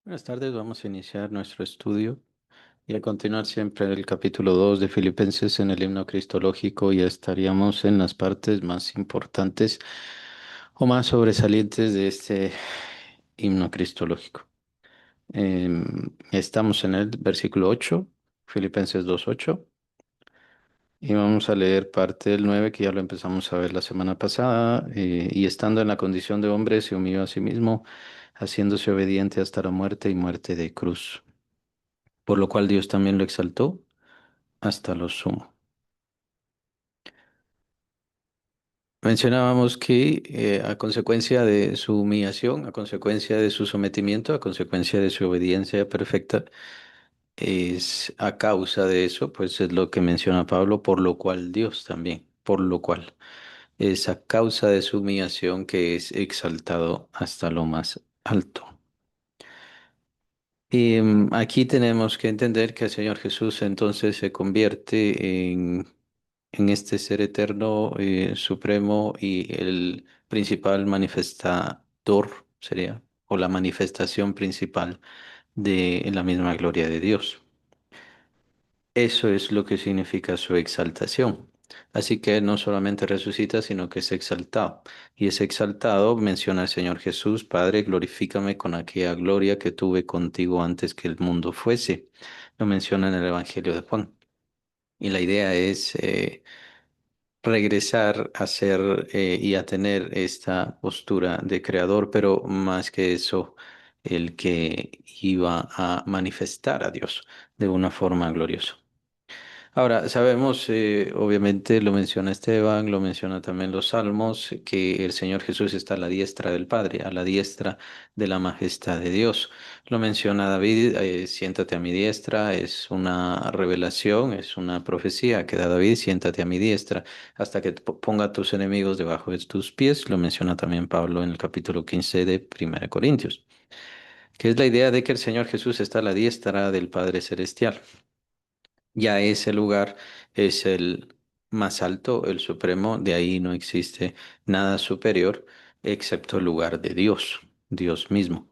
Buenas tardes, vamos a iniciar nuestro estudio y a continuar siempre el capítulo 2 de Filipenses en el himno cristológico. Ya estaríamos en las partes más importantes o más sobresalientes de este himno cristológico. Estamos en el versículo 8, Filipenses 2:8, y vamos a leer parte del 9 que ya lo empezamos a ver la semana pasada. Y estando en la condición de hombre, se humilló a sí mismo, haciéndose obediente hasta la muerte y muerte de cruz, por lo cual Dios también lo exaltó hasta lo sumo. Mencionábamos que a consecuencia de su humillación, a consecuencia de su sometimiento, a consecuencia de su obediencia perfecta, es a causa de eso, pues es lo que menciona Pablo, por lo cual Dios también, por lo cual es a causa de su humillación que es exaltado hasta lo más alto. Y aquí tenemos que entender que el Señor Jesús entonces se convierte en este ser eterno, supremo y el principal manifestador sería, o la manifestación principal de la misma gloria de Dios. Eso es lo que significa su exaltación. Así que no solamente resucita, sino que es exaltado. Y es exaltado, menciona el Señor Jesús: Padre, glorifícame con aquella gloria que tuve contigo antes que el mundo fuese. Lo menciona en el Evangelio de Juan. Y la idea es regresar a ser y a tener esta postura de creador, pero más que eso, el que iba a manifestar a Dios de una forma gloriosa. Ahora, sabemos, obviamente lo menciona Esteban, lo menciona también los Salmos, que el Señor Jesús está a la diestra del Padre, a la diestra de la majestad de Dios. Lo menciona David: siéntate a mi diestra. Es una revelación, es una profecía que da David: siéntate a mi diestra hasta que ponga a tus enemigos debajo de tus pies. Lo menciona también Pablo en el capítulo 15 de 1 Corintios, que es la idea de que el Señor Jesús está a la diestra del Padre Celestial. Ya ese lugar es el más alto, el supremo. De ahí no existe nada superior excepto el lugar de Dios, Dios mismo.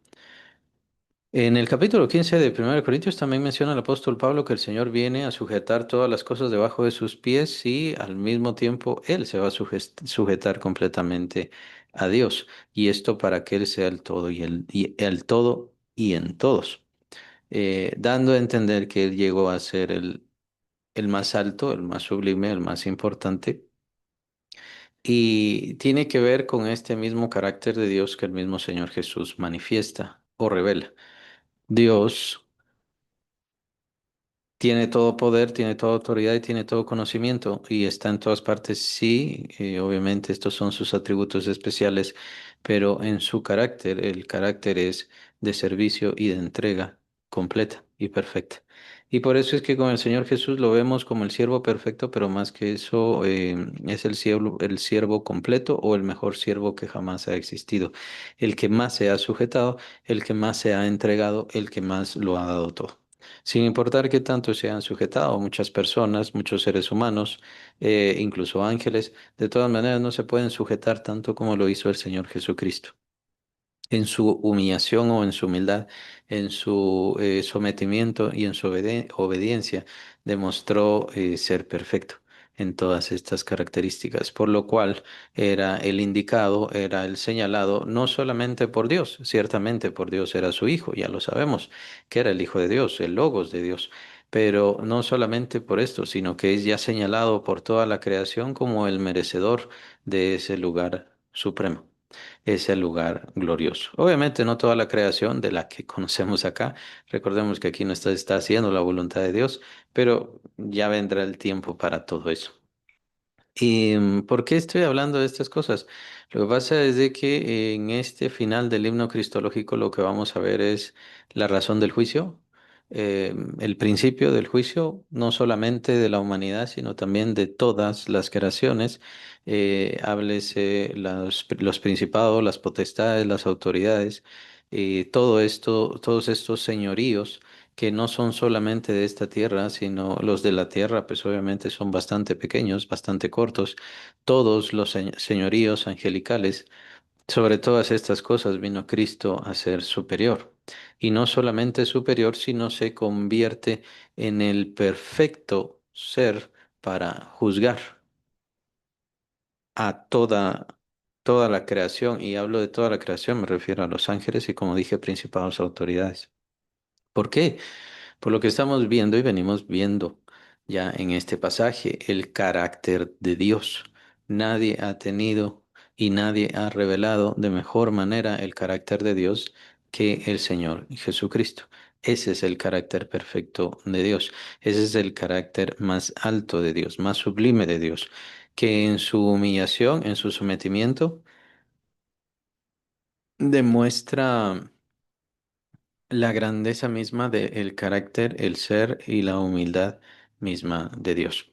En el capítulo 15 de 1 Corintios también menciona el apóstol Pablo que el Señor viene a sujetar todas las cosas debajo de sus pies, y al mismo tiempo Él se va a sujetar completamente a Dios. Y esto para que Él sea el todo y el todo y en todos, dando a entender que Él llegó a ser el más alto, el más sublime, el más importante. Y tiene que ver con este mismo carácter de Dios que el mismo Señor Jesús manifiesta o revela. Dios tiene todo poder, tiene toda autoridad y tiene todo conocimiento, y está en todas partes. Sí, obviamente estos son sus atributos especiales, pero en su carácter, el carácter es de servicio y de entrega completa y perfecta. Y por eso es que con el Señor Jesús lo vemos como el siervo perfecto, pero más que eso, es el siervo completo, o el mejor siervo que jamás ha existido, el que más se ha sujetado, el que más se ha entregado, el que más lo ha dado todo. Sin importar qué tanto se han sujetado muchas personas, muchos seres humanos, incluso ángeles, de todas maneras no se pueden sujetar tanto como lo hizo el Señor Jesucristo. En su humillación o en su humildad, en su sometimiento y en su obediencia, demostró ser perfecto en todas estas características, por lo cual era el indicado, era el señalado, no solamente por Dios. Ciertamente por Dios era su Hijo, ya lo sabemos, que era el Hijo de Dios, el Logos de Dios, pero no solamente por esto, sino que es ya señalado por toda la creación como el merecedor de ese lugar supremo, ese lugar glorioso. Obviamente no toda la creación de la que conocemos acá. Recordemos que aquí no está haciendo la voluntad de Dios, pero ya vendrá el tiempo para todo eso. ¿Y por qué estoy hablando de estas cosas? Lo que pasa es de que en este final del himno cristológico lo que vamos a ver es la razón del juicio, el principio del juicio, no solamente de la humanidad, sino también de todas las creaciones. Háblese los principados, las potestades, las autoridades, todo esto, todos estos señoríos que no son solamente de esta tierra, sino los de la tierra, pues obviamente son bastante pequeños, bastante cortos. Todos los señoríos angelicales, sobre todas estas cosas vino Cristo a ser superior. Y no solamente superior, sino se convierte en el perfecto ser para juzgar a toda la creación. Y hablo de toda la creación, me refiero a los ángeles y, como dije, principados, autoridades. ¿Por qué? Por lo que estamos viendo y venimos viendo ya en este pasaje, el carácter de Dios. Nadie ha tenido y nadie ha revelado de mejor manera el carácter de Dios que el Señor Jesucristo. Ese es el carácter perfecto de Dios. Ese es el carácter más alto de Dios, más sublime de Dios, que en su humillación, en su sometimiento, demuestra la grandeza misma del carácter, el ser y la humildad misma de Dios.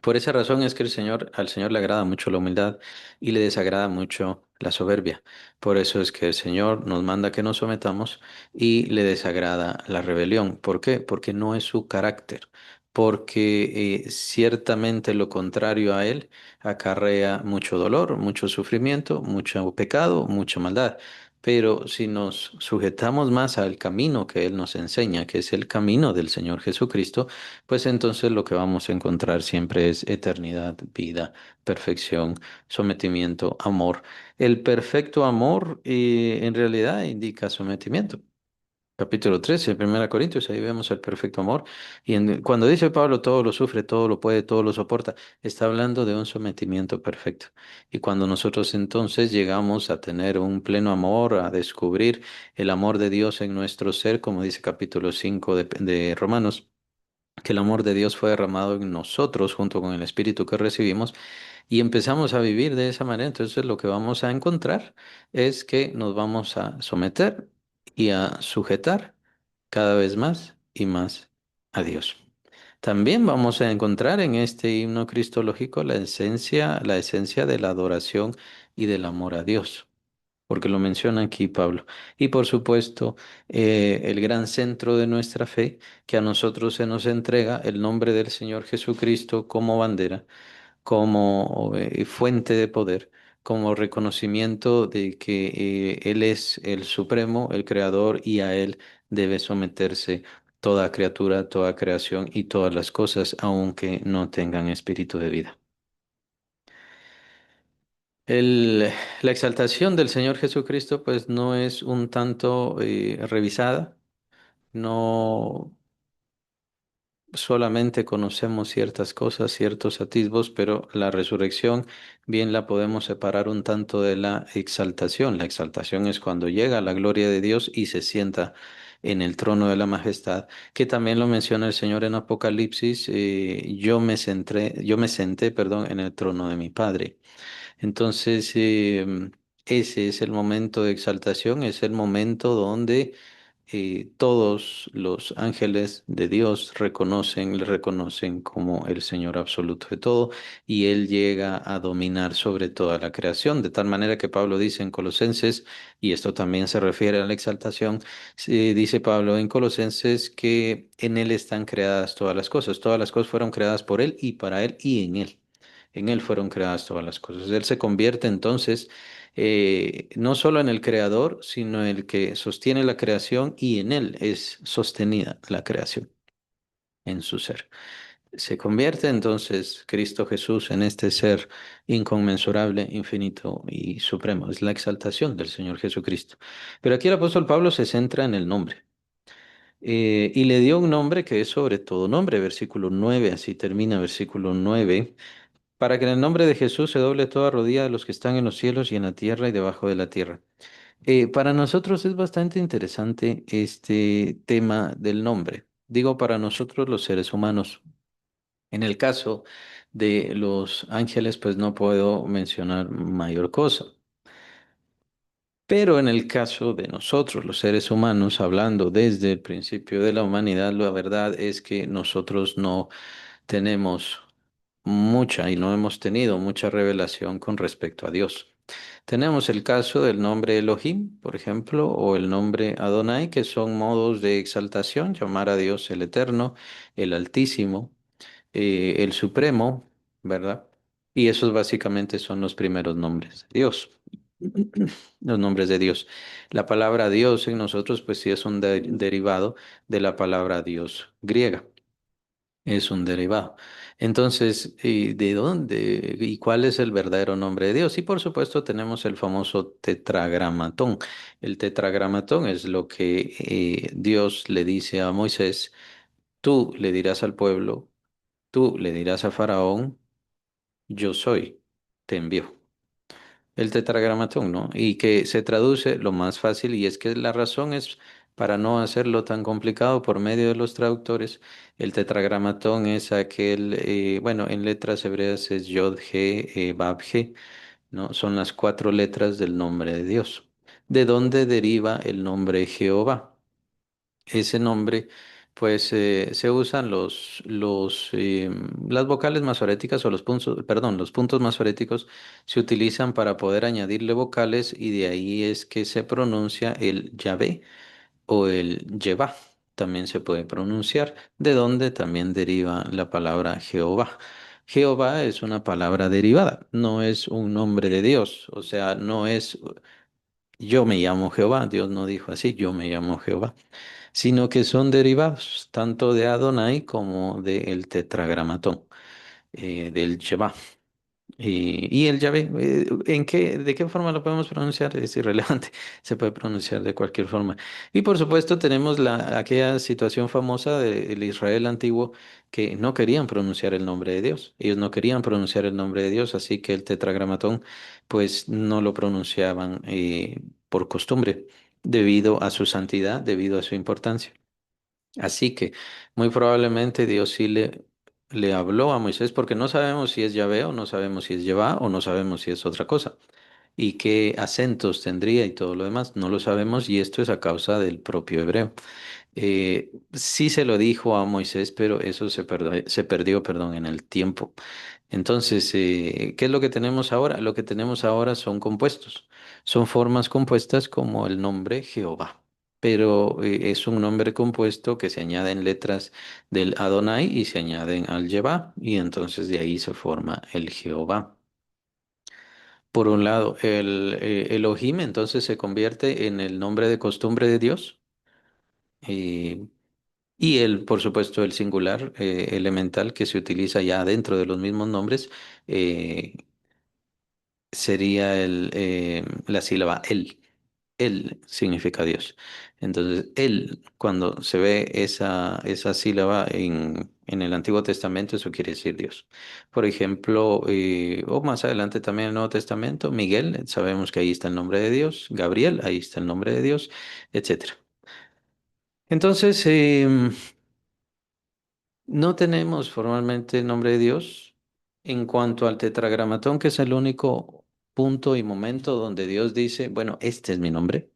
Por esa razón es que al Señor le agrada mucho la humildad y le desagrada mucho la soberbia. Por eso es que el Señor nos manda que nos sometamos y le desagrada la rebelión. ¿Por qué? Porque no es su carácter. Porque ciertamente lo contrario a Él acarrea mucho dolor, mucho sufrimiento, mucho pecado, mucha maldad. Pero si nos sujetamos más al camino que Él nos enseña, que es el camino del Señor Jesucristo, pues entonces lo que vamos a encontrar siempre es eternidad, vida, perfección, sometimiento, amor. El perfecto amor en realidad indica sometimiento. Capítulo 13, 1 Corintios, ahí vemos el perfecto amor. Y cuando dice Pablo, todo lo sufre, todo lo puede, todo lo soporta, está hablando de un sometimiento perfecto. Y cuando nosotros entonces llegamos a tener un pleno amor, a descubrir el amor de Dios en nuestro ser, como dice capítulo 5 de Romanos, que el amor de Dios fue derramado en nosotros junto con el Espíritu que recibimos y empezamos a vivir de esa manera, entonces lo que vamos a encontrar es que nos vamos a someter y a sujetar cada vez más y más a Dios. También vamos a encontrar en este himno cristológico la esencia de la adoración y del amor a Dios, porque lo menciona aquí Pablo. Y por supuesto, el gran centro de nuestra fe, que a nosotros se nos entrega el nombre del Señor Jesucristo como bandera, como fuente de poder, como reconocimiento de que Él es el Supremo, el Creador, y a Él debe someterse toda criatura, toda creación y todas las cosas, aunque no tengan espíritu de vida. El- la exaltación del Señor Jesucristo, pues no es un tanto revisada, no solamente conocemos ciertas cosas, ciertos atisbos, pero la resurrección bien la podemos separar un tanto de la exaltación. La exaltación es cuando llega la gloria de Dios y se sienta en el trono de la majestad, que también lo menciona el Señor en Apocalipsis, yo me senté, perdón, en el trono de mi Padre. Entonces, ese es el momento de exaltación, es el momento donde todos los ángeles de Dios le reconocen como el Señor absoluto de todo, y Él llega a dominar sobre toda la creación, de tal manera que Pablo dice en Colosenses, y esto también se refiere a la exaltación, dice Pablo en Colosenses que en Él están creadas todas las cosas fueron creadas por Él y para Él y en Él. En Él fueron creadas todas las cosas. Él se convierte entonces no solo en el creador, sino en el que sostiene la creación y en Él es sostenida la creación, en su ser. Se convierte entonces Cristo Jesús en este ser inconmensurable, infinito y supremo. Es la exaltación del Señor Jesucristo. Pero aquí el apóstol Pablo se centra en el nombre. Y le dio un nombre que es sobre todo nombre, versículo 9, así termina versículo 9, para que en el nombre de Jesús se doble toda rodilla de los que están en los cielos y en la tierra y debajo de la tierra. Para nosotros es bastante interesante este tema del nombre. Digo, para nosotros los seres humanos. En el caso de los ángeles, pues no puedo mencionar mayor cosa. Pero en el caso de nosotros, los seres humanos, hablando desde el principio de la humanidad, la verdad es que nosotros no tenemos mucha y no hemos tenido mucha revelación con respecto a Dios. Tenemos el caso del nombre Elohim, por ejemplo, o el nombre Adonai, que son modos de exaltación, llamar a Dios el Eterno, el Altísimo, el Supremo, ¿verdad? Y esos básicamente son los primeros nombres de Dios. Los nombres de Dios. La palabra Dios en nosotros, pues sí es un derivado de la palabra Dios griega. Es un derivado. Entonces, ¿de dónde y cuál es el verdadero nombre de Dios? Y por supuesto tenemos el famoso tetragramatón. El tetragramatón es lo que Dios le dice a Moisés: tú le dirás al pueblo, tú le dirás a Faraón, yo soy, te envío. El tetragramatón, ¿no? Y que se traduce lo más fácil, y es que la razón es para no hacerlo tan complicado por medio de los traductores. El tetragramatón es aquel, bueno, en letras hebreas es Yod, He, Bab, He, ¿no? Son las cuatro letras del nombre de Dios. ¿De dónde deriva el nombre Jehová? Ese nombre, pues se usan las vocales masoréticas o los puntos, perdón, los puntos masoréticos se utilizan para poder añadirle vocales, y de ahí es que se pronuncia el Yahvé o el Yevá. También se puede pronunciar, de donde también deriva la palabra Jehová. Jehová es una palabra derivada, no es un nombre de Dios, o sea, no es yo me llamo Jehová, Dios no dijo así, yo me llamo Jehová, sino que son derivados tanto de Adonai como del tetragramatón, del Shema. Y el Yahvé, de qué forma lo podemos pronunciar? Es irrelevante, se puede pronunciar de cualquier forma. Y por supuesto tenemos aquella situación famosa del Israel antiguo, que no querían pronunciar el nombre de Dios. Ellos no querían pronunciar el nombre de Dios, así que el tetragramatón pues no lo pronunciaban por costumbre, debido a su santidad, debido a su importancia. Así que muy probablemente Dios sí le habló a Moisés, porque no sabemos si es Yahvé o no sabemos si es Jehová o no sabemos si es otra cosa. Y qué acentos tendría y todo lo demás. No lo sabemos, y esto es a causa del propio hebreo. Sí se lo dijo a Moisés, pero eso se perdió, perdón, en el tiempo. Entonces, ¿qué es lo que tenemos ahora? Lo que tenemos ahora son compuestos, son formas compuestas como el nombre Jehová, pero es un nombre compuesto que se añaden letras del Adonai y se añaden al Yehvá, y entonces de ahí se forma el Jehová. Por un lado, el Elohim entonces se convierte en el nombre de costumbre de Dios. eh, Y por supuesto, el singular elemental que se utiliza ya dentro de los mismos nombres, eh, sería la sílaba el. El significa Dios. Entonces, él, cuando se ve esa sílaba en el Antiguo Testamento, eso quiere decir Dios. Por ejemplo, o más adelante también en el Nuevo Testamento, Miguel, sabemos que ahí está el nombre de Dios. Gabriel, ahí está el nombre de Dios, etcétera. Entonces, no tenemos formalmente el nombre de Dios en cuanto al tetragramatón, que es el único punto y momento donde Dios dice, bueno, este es mi nombre.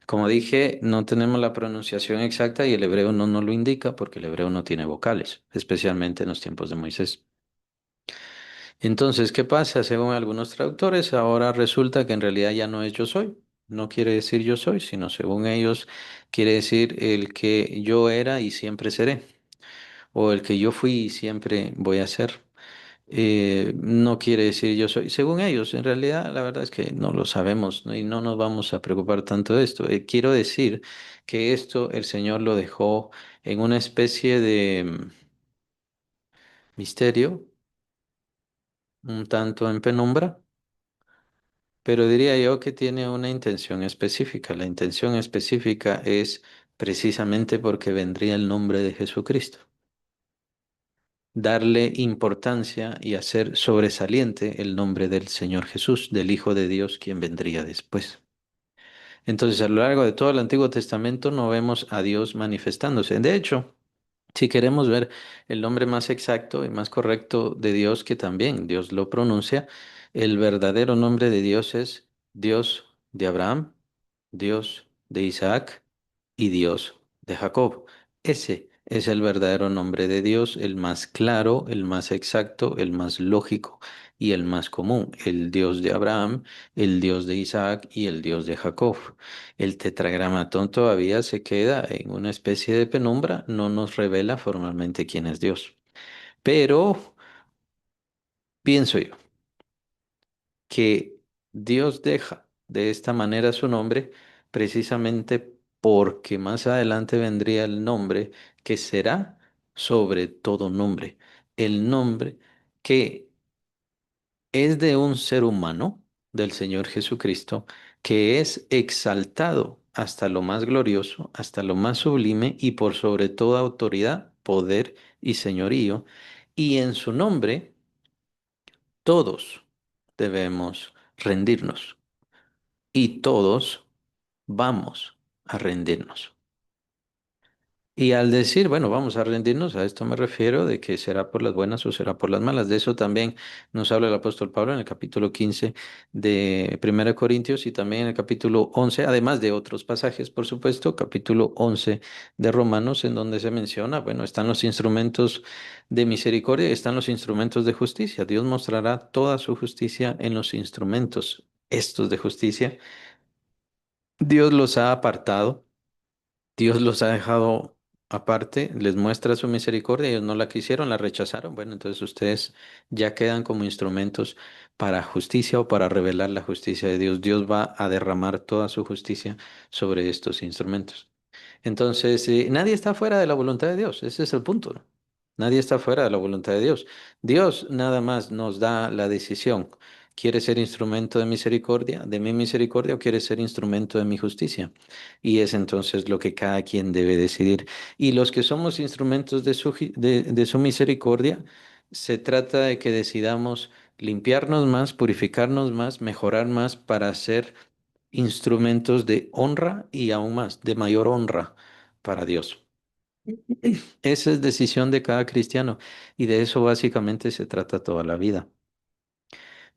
Como dije, no tenemos la pronunciación exacta, y el hebreo no nos lo indica porque el hebreo no tiene vocales, especialmente en los tiempos de Moisés. Entonces, ¿qué pasa? Según algunos traductores, ahora resulta que en realidad ya no es yo soy. No quiere decir yo soy, sino según ellos quiere decir el que yo era y siempre seré, o el que yo fui y siempre voy a ser. No quiere decir yo soy, según ellos. En realidad, la verdad es que no lo sabemos, ¿no? Y no nos vamos a preocupar tanto de esto. Quiero decir que esto el Señor lo dejó en una especie de misterio, un tanto en penumbra, pero diría yo que tiene una intención específica. La intención específica es precisamente porque vendría el nombre de Jesucristo, darle importancia y hacer sobresaliente el nombre del Señor Jesús, del Hijo de Dios, quien vendría después. Entonces, a lo largo de todo el Antiguo Testamento no vemos a Dios manifestándose. De hecho, si queremos ver el nombre más exacto y más correcto de Dios, que también Dios lo pronuncia, el verdadero nombre de Dios es Dios de Abraham, Dios de Isaac y Dios de Jacob. Ese es el verdadero nombre de Dios, el más claro, el más exacto, el más lógico y el más común: el Dios de Abraham, el Dios de Isaac y el Dios de Jacob. El tetragramatón todavía se queda en una especie de penumbra, no nos revela formalmente quién es Dios. Pero pienso yo que Dios deja de esta manera su nombre precisamente porque más adelante vendría el nombre que será sobre todo nombre. El nombre que es de un ser humano, del Señor Jesucristo, que es exaltado hasta lo más glorioso, hasta lo más sublime y por sobre toda autoridad, poder y señorío. Y en su nombre todos debemos rendirnos y todos vamos a rendirnos. Y al decir, bueno, vamos a rendirnos, a esto me refiero de que será por las buenas o será por las malas. De eso también nos habla el apóstol Pablo en el capítulo 15 de 1 Corintios y también en el capítulo 11, además de otros pasajes, por supuesto, capítulo 11 de Romanos, en donde se menciona, bueno, están los instrumentos de misericordia y están los instrumentos de justicia. Dios mostrará toda su justicia en los instrumentos estos de justicia. Dios los ha apartado. Dios los ha dejado aparte, les muestra su misericordia, ellos no la quisieron, la rechazaron. Bueno, entonces ustedes ya quedan como instrumentos para justicia o para revelar la justicia de Dios. Dios va a derramar toda su justicia sobre estos instrumentos. Entonces, nadie está fuera de la voluntad de Dios, ese es el punto. Nadie está fuera de la voluntad de Dios. Dios nada más nos da la decisión. ¿Quieres ser instrumento de misericordia, de mi misericordia, o quieres ser instrumento de mi justicia? Y es entonces lo que cada quien debe decidir. Y los que somos instrumentos de su misericordia, se trata de que decidamos limpiarnos más, purificarnos más, mejorar más para ser instrumentos de honra y aún más, de mayor honra para Dios. Esa es decisión de cada cristiano y de eso básicamente se trata toda la vida.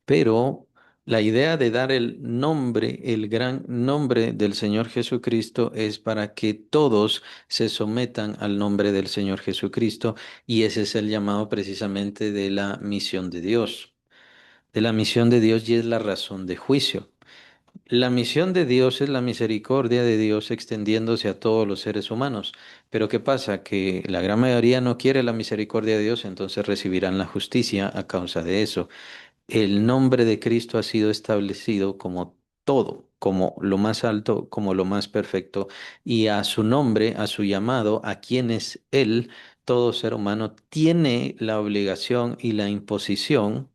Pero la idea de dar el nombre, el gran nombre del Señor Jesucristo es para que todos se sometan al nombre del Señor Jesucristo y ese es el llamado precisamente de la misión de Dios. De la misión de Dios y es la razón de juicio. La misión de Dios es la misericordia de Dios extendiéndose a todos los seres humanos. Pero ¿qué pasa? Que la gran mayoría no quiere la misericordia de Dios, entonces recibirán la justicia a causa de eso. El nombre de Cristo ha sido establecido como todo, como lo más alto, como lo más perfecto, y a su nombre, a su llamado, a quien es Él, todo ser humano tiene la obligación y la imposición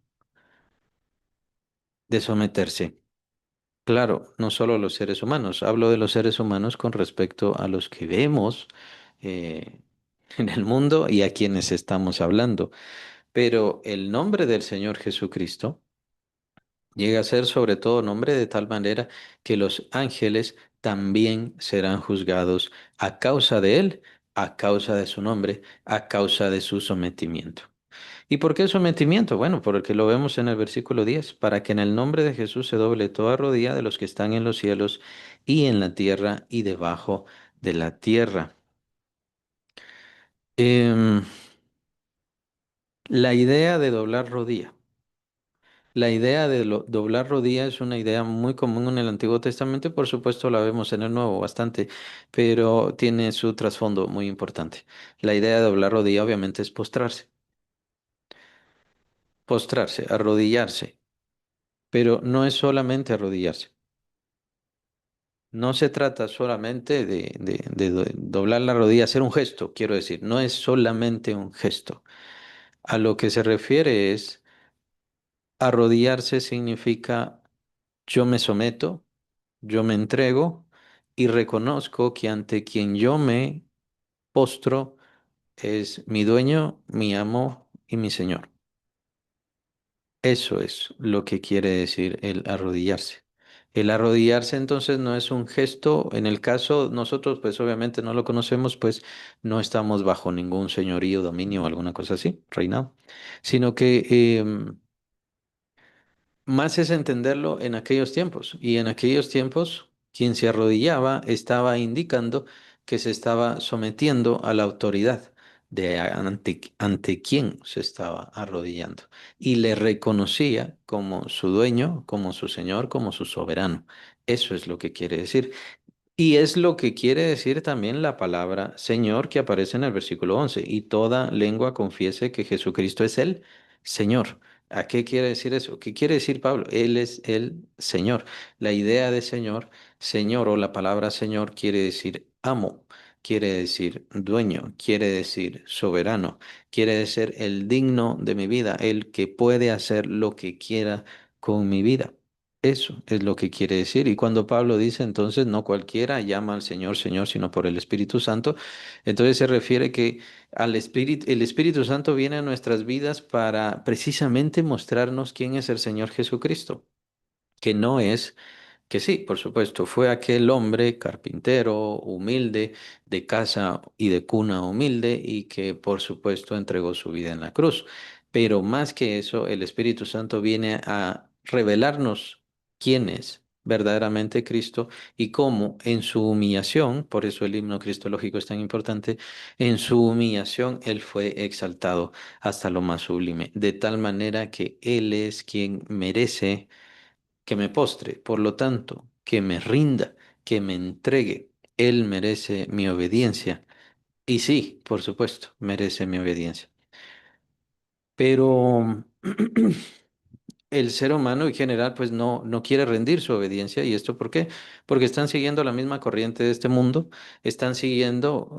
de someterse. Claro, no solo los seres humanos, hablo de los seres humanos con respecto a los que vemos eh, en el mundo y a quienes estamos hablando, pero el nombre del Señor Jesucristo llega a ser sobre todo nombre de tal manera que los ángeles también serán juzgados a causa de él, a causa de su nombre, a causa de su sometimiento. ¿Y por qué sometimiento? Bueno, porque lo vemos en el versículo 10 para que en el nombre de Jesús se doble toda rodilla de los que están en los cielos y en la tierra y debajo de la tierra. Em, la idea de doblar rodilla. La idea de doblar rodilla es una idea muy común en el Antiguo Testamento, y por supuesto la vemos en el Nuevo bastante, pero tiene su trasfondo muy importante. La idea de doblar rodilla obviamente es postrarse, arrodillarse, pero no es solamente arrodillarse. No se trata solamente de doblar la rodilla, hacer un gesto, quiero decir, no es solamente un gesto. A lo que se refiere es arrodillarse significa yo me someto, yo me entrego y reconozco que ante quien yo me postro es mi dueño, mi amo y mi señor. Eso es lo que quiere decir el arrodillarse. El arrodillarse entonces no es un gesto, en el caso nosotros pues obviamente no lo conocemos, pues no estamos bajo ningún señorío, dominio o alguna cosa así, reinado, sino que más es entenderlo en aquellos tiempos. Y en aquellos tiempos, quien se arrodillaba estaba indicando que se estaba sometiendo a la autoridad ante quien se estaba arrodillando. Y le reconocía como su dueño, como su señor, como su soberano. Eso es lo que quiere decir. Y es lo que quiere decir también la palabra Señor que aparece en el versículo 11. Y toda lengua confiese que Jesucristo es el Señor. ¿A qué quiere decir eso? ¿Qué quiere decir Pablo? Él es el Señor. La idea de Señor, Señor o la palabra Señor quiere decir amo, quiere decir dueño, quiere decir soberano, quiere decir el digno de mi vida, el que puede hacer lo que quiera con mi vida. Eso es lo que quiere decir. Y cuando Pablo dice entonces no cualquiera llama al Señor Señor, sino por el Espíritu Santo, entonces se refiere que al Espíritu, el Espíritu Santo viene a nuestras vidas para precisamente mostrarnos quién es el Señor Jesucristo, que no es, que sí, por supuesto, fue aquel hombre carpintero, humilde, de casa y de cuna humilde, y que por supuesto entregó su vida en la cruz. Pero más que eso, el Espíritu Santo viene a revelarnos quién es verdaderamente Cristo y cómo en su humillación, por eso el himno cristológico es tan importante, en su humillación Él fue exaltado hasta lo más sublime, de tal manera que Él es quien merece que me postre, por lo tanto, que me rinda, que me entregue. Él merece mi obediencia. Y sí, por supuesto, merece mi obediencia. Pero el ser humano en general pues no quiere rendir su obediencia. ¿Y esto por qué? Porque están siguiendo la misma corriente de este mundo, están siguiendo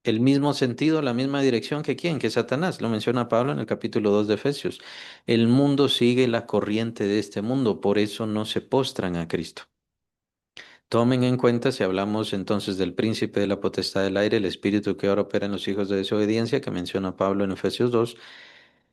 el mismo sentido, la misma dirección que quién, que Satanás. Lo menciona Pablo en el capítulo 2 de Efesios. El mundo sigue la corriente de este mundo, por eso no se postran a Cristo. Tomen en cuenta, si hablamos entonces del príncipe de la potestad del aire, el espíritu que ahora opera en los hijos de desobediencia, que menciona Pablo en Efesios 2,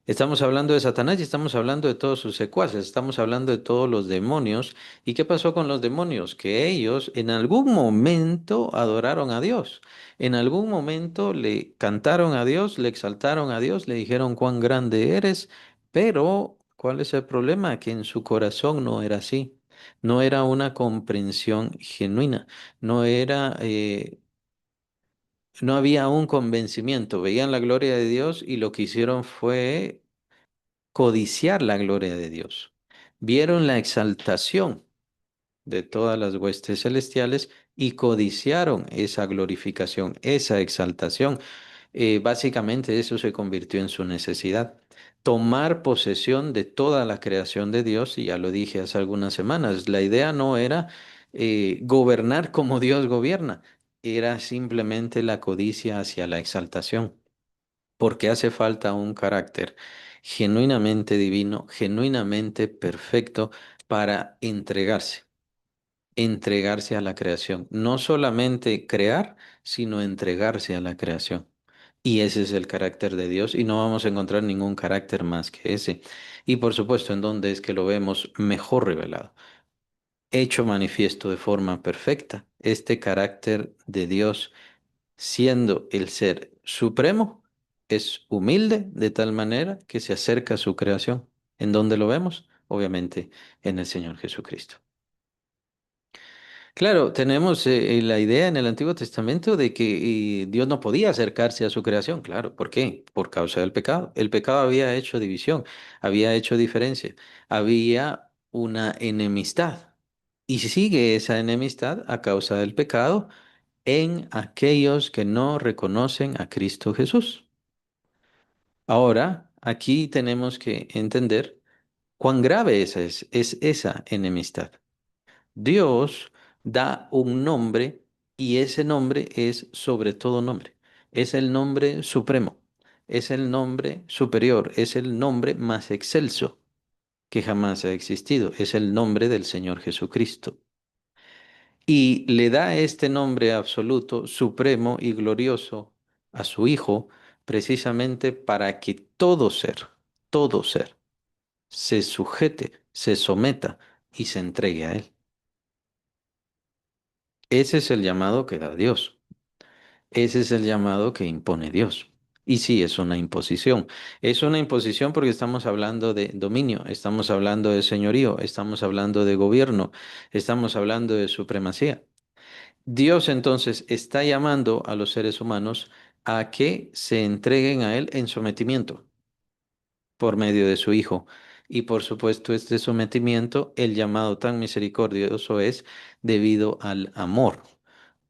estamos hablando de Satanás y estamos hablando de todos sus secuaces, estamos hablando de todos los demonios. ¿Y qué pasó con los demonios? Que ellos en algún momento adoraron a Dios, en algún momento le cantaron a Dios, le exaltaron a Dios, le dijeron cuán grande eres, pero ¿cuál es el problema? Que en su corazón no era así. No era una comprensión genuina, no era, no había un convencimiento. Veían la gloria de Dios y lo que hicieron fue codiciar la gloria de Dios. Vieron la exaltación de todas las huestes celestiales y codiciaron esa glorificación, esa exaltación. Básicamente eso se convirtió en su necesidad. Tomar posesión de toda la creación de Dios, y ya lo dije hace algunas semanas, la idea no era gobernar como Dios gobierna, era simplemente la codicia hacia la exaltación, porque hace falta un carácter genuinamente divino, genuinamente perfecto para entregarse a la creación. No solamente crear, sino entregarse a la creación. Y ese es el carácter de Dios y no vamos a encontrar ningún carácter más que ese. Y por supuesto, ¿en dónde es que lo vemos mejor revelado? Hecho manifiesto de forma perfecta, este carácter de Dios, siendo el ser supremo, es humilde de tal manera que se acerca a su creación. ¿En dónde lo vemos? Obviamente en el Señor Jesucristo. Claro, tenemos la idea en el Antiguo Testamento de que Dios no podía acercarse a su creación. Claro, ¿por qué? Por causa del pecado. El pecado había hecho división, había hecho diferencia, había una enemistad. Y sigue esa enemistad a causa del pecado en aquellos que no reconocen a Cristo Jesús. Ahora, aquí tenemos que entender cuán grave es esa enemistad. Dios da un nombre y ese nombre es sobre todo nombre. Es el nombre supremo, es el nombre superior, es el nombre más excelso que jamás ha existido. Es el nombre del Señor Jesucristo. Y le da este nombre absoluto, supremo y glorioso a su Hijo, precisamente para que todo ser, se sujete, se someta y se entregue a Él. Ese es el llamado que da Dios. Ese es el llamado que impone Dios. Y sí, es una imposición. Es una imposición porque estamos hablando de dominio, estamos hablando de señorío, estamos hablando de gobierno, estamos hablando de supremacía. Dios entonces está llamando a los seres humanos a que se entreguen a Él en sometimiento por medio de su Hijo. Y por supuesto, este sometimiento, el llamado tan misericordioso es debido al amor.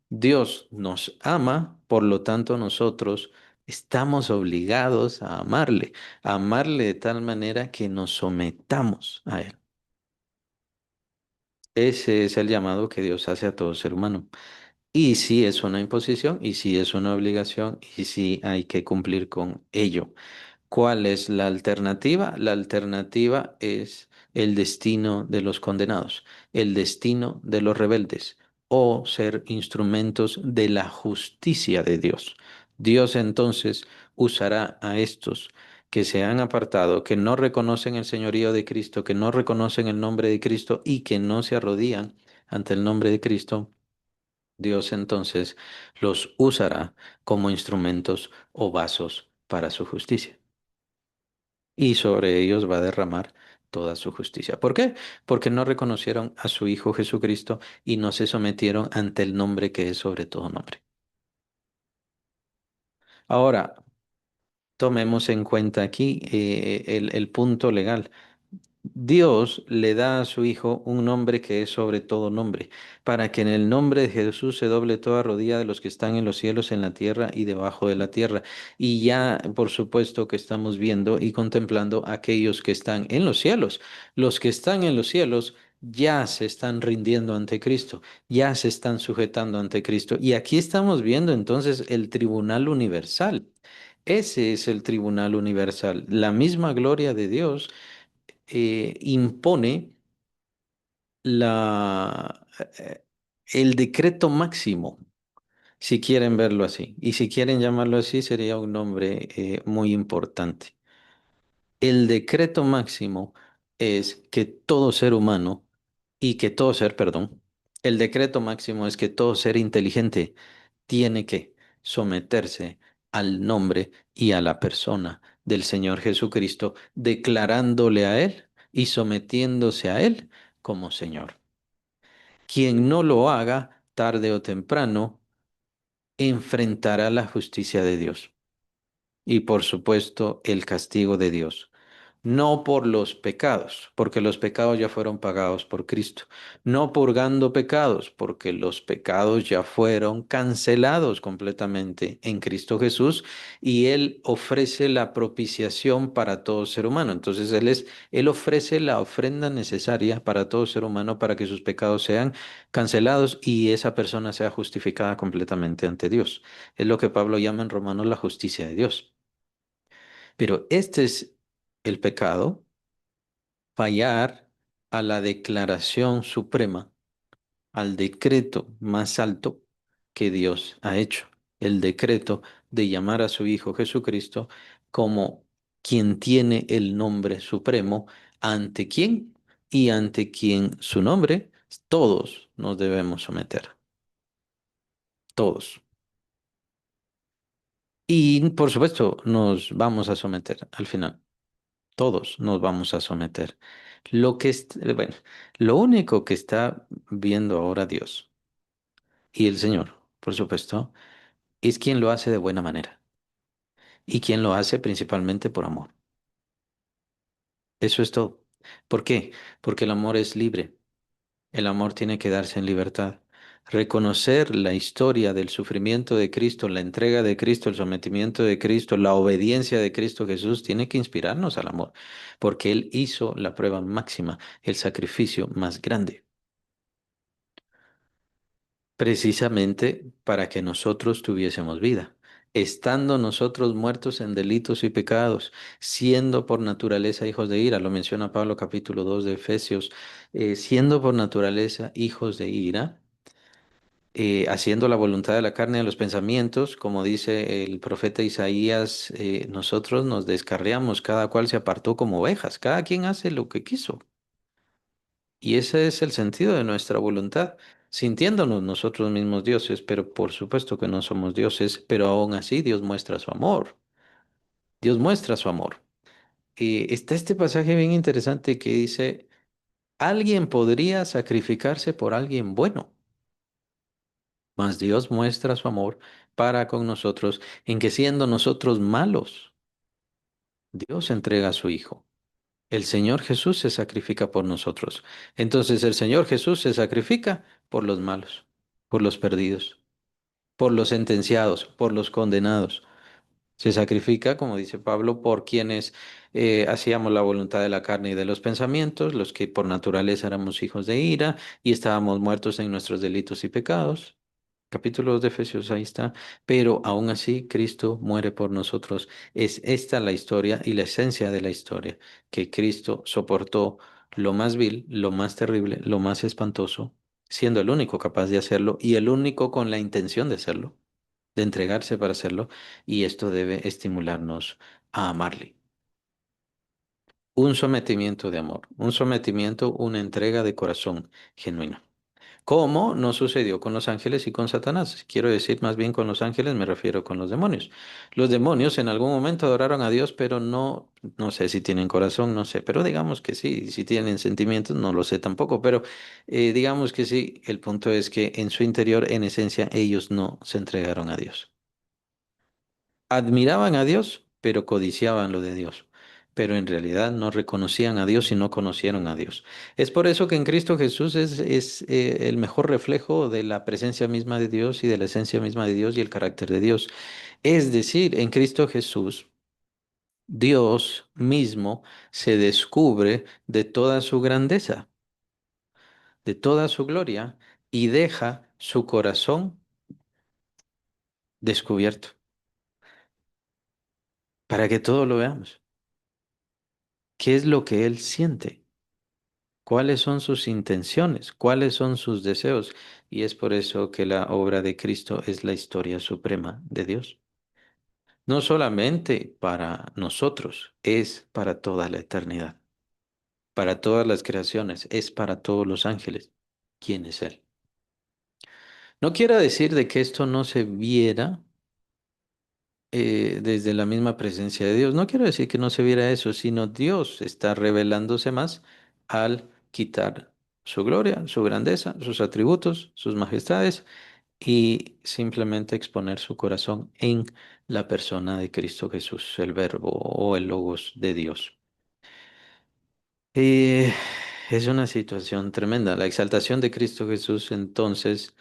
Dios nos ama, por lo tanto nosotros Estamos obligados a amarle de tal manera que nos sometamos a Él. Ese es el llamado que Dios hace a todo ser humano. Y sí es una imposición, y sí es una obligación, y sí hay que cumplir con ello. ¿Cuál es la alternativa? La alternativa es el destino de los condenados, el destino de los rebeldes, o ser instrumentos de la justicia de Dios. Dios entonces usará a estos que se han apartado, que no reconocen el señorío de Cristo, que no reconocen el nombre de Cristo y que no se arrodillan ante el nombre de Cristo. Dios entonces los usará como instrumentos o vasos para su justicia y sobre ellos va a derramar toda su justicia. ¿Por qué? Porque no reconocieron a su Hijo Jesucristo y no se sometieron ante el nombre que es sobre todo nombre. Ahora, tomemos en cuenta aquí el punto legal. Dios le da a su Hijo un nombre que es sobre todo nombre, para que en el nombre de Jesús se doble toda rodilla de los que están en los cielos, en la tierra y debajo de la tierra. Y ya, por supuesto, que estamos viendo y contemplando aquellos que están en los cielos. Los que están en los cielos ya se están rindiendo ante Cristo, ya se están sujetando ante Cristo. Y aquí estamos viendo entonces el tribunal universal. Ese es el tribunal universal, la misma gloria de Dios impone la, el decreto máximo, si quieren verlo así. Y si quieren llamarlo así, sería un nombre muy importante. El decreto máximo es que todo ser humano y que todo ser, perdón, el decreto máximo es que todo ser inteligente tiene que someterse al nombre y a la persona del Señor Jesucristo, declarándole a Él y sometiéndose a Él como Señor. Quien no lo haga, tarde o temprano, enfrentará la justicia de Dios y, por supuesto, el castigo de Dios. No por los pecados, porque los pecados ya fueron pagados por Cristo. No purgando pecados, porque los pecados ya fueron cancelados completamente en Cristo Jesús y Él ofrece la propiciación para todo ser humano. Entonces Él ofrece la ofrenda necesaria para todo ser humano para que sus pecados sean cancelados y esa persona sea justificada completamente ante Dios. Es lo que Pablo llama en Romanos la justicia de Dios. Pero este es el pecado, fallar a la declaración suprema, al decreto más alto que Dios ha hecho, el decreto de llamar a su Hijo Jesucristo como quien tiene el nombre supremo, ante quien y ante quien su nombre, todos nos debemos someter, todos. Y por supuesto, nos vamos a someter al final. Todos nos vamos a someter. Bueno, lo único que está viendo ahora Dios y el Señor, por supuesto, es quien lo hace de buena manera y quien lo hace principalmente por amor. Eso es todo. ¿Por qué? Porque el amor es libre. El amor tiene que darse en libertad. Reconocer la historia del sufrimiento de Cristo, la entrega de Cristo, el sometimiento de Cristo, la obediencia de Cristo Jesús, tiene que inspirarnos al amor, porque Él hizo la prueba máxima, el sacrificio más grande, precisamente para que nosotros tuviésemos vida. Estando nosotros muertos en delitos y pecados, siendo por naturaleza hijos de ira, lo menciona Pablo capítulo 2 de Efesios, siendo por naturaleza hijos de ira, haciendo la voluntad de la carne y de los pensamientos, como dice el profeta Isaías, nosotros nos descarriamos, cada cual se apartó como ovejas, cada quien hace lo que quiso. Y ese es el sentido de nuestra voluntad, sintiéndonos nosotros mismos dioses, pero por supuesto que no somos dioses, pero aún así Dios muestra su amor. Dios muestra su amor. Está este pasaje bien interesante que dice, alguien podría sacrificarse por alguien bueno. Mas Dios muestra su amor para con nosotros en que siendo nosotros malos, Dios entrega a su Hijo. El Señor Jesús se sacrifica por nosotros. Entonces el Señor Jesús se sacrifica por los malos, por los perdidos, por los sentenciados, por los condenados. Se sacrifica, como dice Pablo, por quienes hacíamos la voluntad de la carne y de los pensamientos, los que por naturaleza éramos hijos de ira y estábamos muertos en nuestros delitos y pecados. Capítulo 2 de Efesios, ahí está. Pero aún así, Cristo muere por nosotros. Es esta la historia y la esencia de la historia, que Cristo soportó lo más vil, lo más terrible, lo más espantoso, siendo el único capaz de hacerlo y el único con la intención de hacerlo, de entregarse para hacerlo, y esto debe estimularnos a amarle. Un sometimiento de amor, un sometimiento, una entrega de corazón genuino. Como no sucedió con los ángeles y con Satanás. Quiero decir más bien con los ángeles, me refiero con los demonios. Los demonios en algún momento adoraron a Dios, pero no, no sé si tienen corazón, no sé, pero digamos que sí, si tienen sentimientos, no lo sé tampoco, pero digamos que sí, el punto es que en su interior, en esencia, ellos no se entregaron a Dios. Admiraban a Dios, pero codiciaban lo de Dios. Pero en realidad no reconocían a Dios y no conocieron a Dios. Es por eso que en Cristo Jesús es el mejor reflejo de la presencia misma de Dios y de la esencia misma de Dios y el carácter de Dios. Es decir, en Cristo Jesús, Dios mismo se descubre de toda su grandeza, de toda su gloria y deja su corazón descubierto para que todo lo veamos. ¿Qué es lo que Él siente? ¿Cuáles son sus intenciones? ¿Cuáles son sus deseos? Y es por eso que la obra de Cristo es la historia suprema de Dios. No solamente para nosotros, es para toda la eternidad, para todas las creaciones, es para todos los ángeles. ¿Quién es Él? No quiere decir de que esto no se viera desde la misma presencia de Dios. No quiero decir que no se viera eso, sino Dios está revelándose más al quitar su gloria, su grandeza, sus atributos, sus majestades y simplemente exponer su corazón en la persona de Cristo Jesús, el Verbo o el Logos de Dios. Eh, es una situación tremenda. La exaltación de Cristo Jesús entonces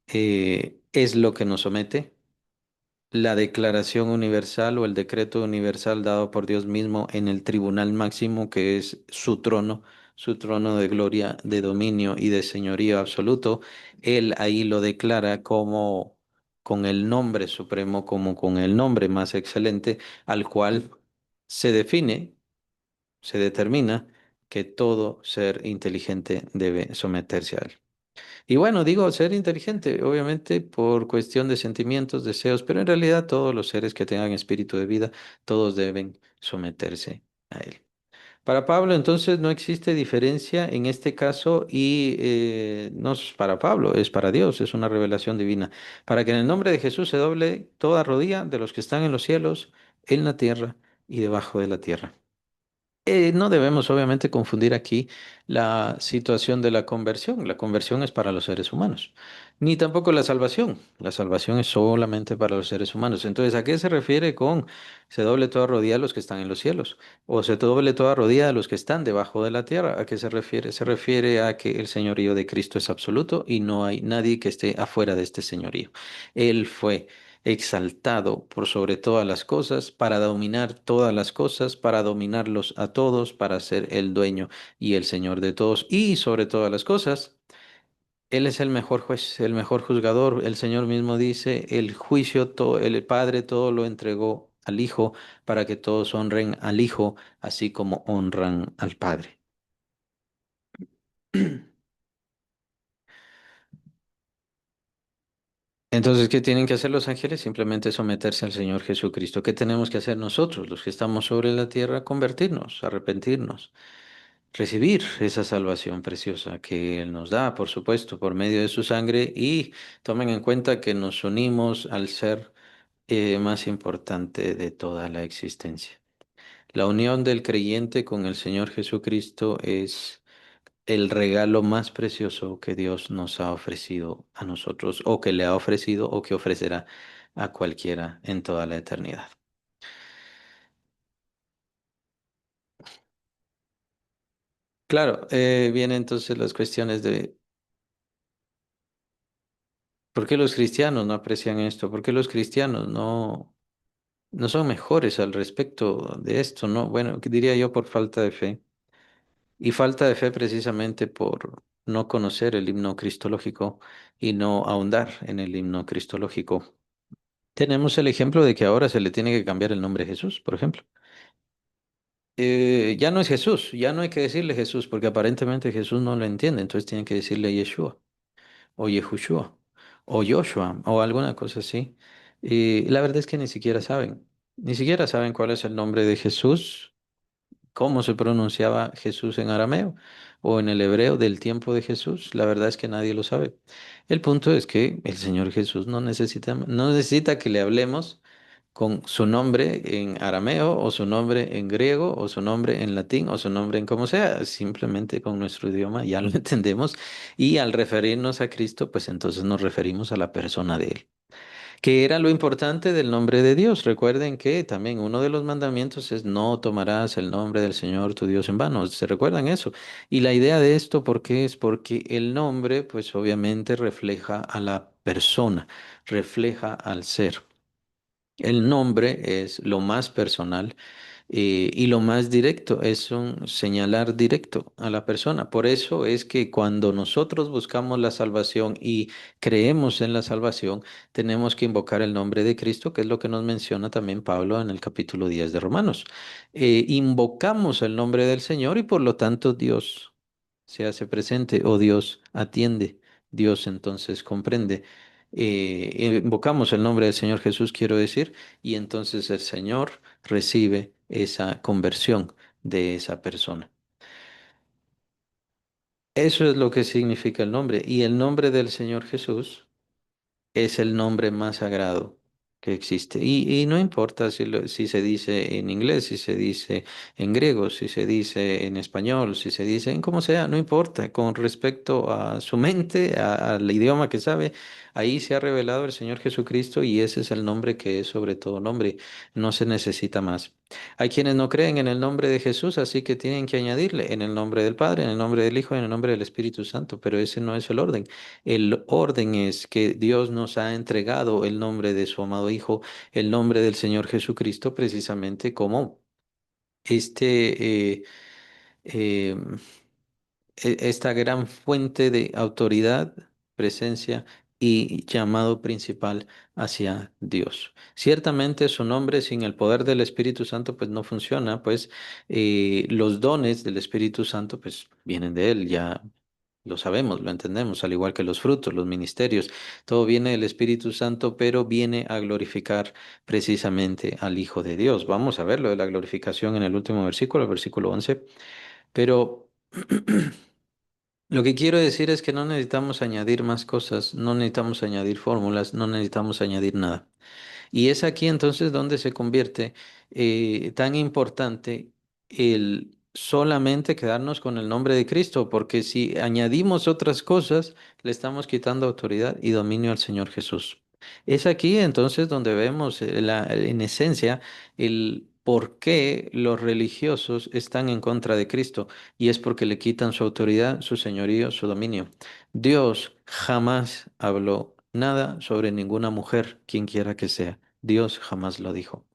es lo que nos somete. La declaración universal o el decreto universal dado por Dios mismo en el tribunal máximo, que es su trono de gloria, de dominio y de señorío absoluto, Él ahí lo declara como con el nombre supremo, como con el nombre más excelente, al cual se define, se determina que todo ser inteligente debe someterse a Él. Y bueno, digo ser inteligente, obviamente por cuestión de sentimientos, deseos, pero en realidad todos los seres que tengan espíritu de vida, todos deben someterse a él. Para Pablo, entonces, no existe diferencia en este caso y no es para Pablo, es para Dios, es una revelación divina. Para que en el nombre de Jesús se doble toda rodilla de los que están en los cielos, en la tierra y debajo de la tierra. No debemos obviamente confundir aquí la situación de la conversión. La conversión es para los seres humanos, ni tampoco la salvación. La salvación es solamente para los seres humanos. Entonces, ¿a qué se refiere con se doble toda rodilla a los que están en los cielos? O se doble toda rodilla a los que están debajo de la tierra. ¿A qué se refiere? Se refiere a que el señorío de Cristo es absoluto y no hay nadie que esté afuera de este señorío. Él fue exaltado por sobre todas las cosas, para dominar todas las cosas, para dominarlos a todos, para ser el dueño y el señor de todos, y sobre todas las cosas, Él es el mejor juez, el mejor juzgador. El Señor mismo dice, el juicio, todo, el Padre todo lo entregó al Hijo para que todos honren al Hijo, así como honran al Padre. Entonces, ¿qué tienen que hacer los ángeles? Simplemente someterse al Señor Jesucristo. ¿Qué tenemos que hacer nosotros, los que estamos sobre la tierra? Convertirnos, arrepentirnos, recibir esa salvación preciosa que Él nos da, por supuesto, por medio de su sangre y tomen en cuenta que nos unimos al ser más importante de toda la existencia. La unión del creyente con el Señor Jesucristo es el regalo más precioso que Dios nos ha ofrecido a nosotros, o que le ha ofrecido, o que ofrecerá a cualquiera en toda la eternidad. Claro, vienen entonces las cuestiones de ¿por qué los cristianos no aprecian esto? ¿Por qué los cristianos no? no son mejores al respecto de esto, ¿no? Bueno, ¿qué diría yo por falta de fe? Y falta de fe precisamente por no conocer el himno cristológico y no ahondar en el himno cristológico. Tenemos el ejemplo de que ahora se le tiene que cambiar el nombre de Jesús, por ejemplo. Ya no es Jesús, ya no hay que decirle Jesús, porque aparentemente Jesús no lo entiende, entonces tienen que decirle Yeshua, o Yehoshua, o Joshua, o alguna cosa así. Y la verdad es que ni siquiera saben cuál es el nombre de Jesús, cómo se pronunciaba Jesús en arameo o en el hebreo del tiempo de Jesús. La verdad es que nadie lo sabe. El punto es que el Señor Jesús no necesita que le hablemos con su nombre en arameo o su nombre en griego o su nombre en latín o su nombre en como sea. Simplemente con nuestro idioma ya lo entendemos y al referirnos a Cristo, pues entonces nos referimos a la persona de Él. ¿Qué era lo importante del nombre de Dios? Recuerden que también uno de los mandamientos es no tomarás el nombre del Señor tu Dios en vano. ¿Se recuerdan eso? Y la idea de esto, ¿por qué es? Porque el nombre, pues obviamente refleja a la persona, refleja al ser. El nombre es lo más personal y lo más directo, es un señalar directo a la persona. Por eso es que cuando nosotros buscamos la salvación y creemos en la salvación, tenemos que invocar el nombre de Cristo, que es lo que nos menciona también Pablo en el capítulo 10 de Romanos. Invocamos el nombre del Señor y por lo tanto Dios se hace presente o Dios atiende, Dios entonces comprende. Invocamos el nombre del Señor Jesús, quiero decir, y entonces el Señor recibe esa conversión de esa persona. Eso es lo que significa el nombre. Y el nombre del Señor Jesús es el nombre más sagrado que existe. Y no importa si se dice en inglés, si se dice en griego, si se dice en español, si se dice en como sea, no importa. Con respecto a su mente, al idioma que sabe, ahí se ha revelado el Señor Jesucristo y ese es el nombre que es sobre todo nombre. No se necesita más. Hay quienes no creen en el nombre de Jesús, así que tienen que añadirle en el nombre del Padre, en el nombre del Hijo, en el nombre del Espíritu Santo, pero ese no es el orden. El orden es que Dios nos ha entregado el nombre de su amado Hijo, el nombre del Señor Jesucristo, precisamente como este, eh, esta gran fuente de autoridad, presencia y llamado principal hacia Dios. Ciertamente su nombre sin el poder del Espíritu Santo pues no funciona, pues los dones del Espíritu Santo pues vienen de él, ya lo sabemos, lo entendemos, al igual que los frutos, los ministerios, todo viene del Espíritu Santo, pero viene a glorificar precisamente al Hijo de Dios. Vamos a ver lo de la glorificación en el último versículo, el versículo 11, pero lo que quiero decir es que no necesitamos añadir más cosas, no necesitamos añadir fórmulas, no necesitamos añadir nada. Y es aquí entonces donde se convierte tan importante el solamente quedarnos con el nombre de Cristo, porque si añadimos otras cosas, le estamos quitando autoridad y dominio al Señor Jesús. Es aquí entonces donde vemos en esencia el por qué los religiosos están en contra de Cristo, y es porque le quitan su autoridad, su señorío, su dominio. Dios jamás habló nada sobre ninguna mujer, quien quiera que sea. Dios jamás lo dijo.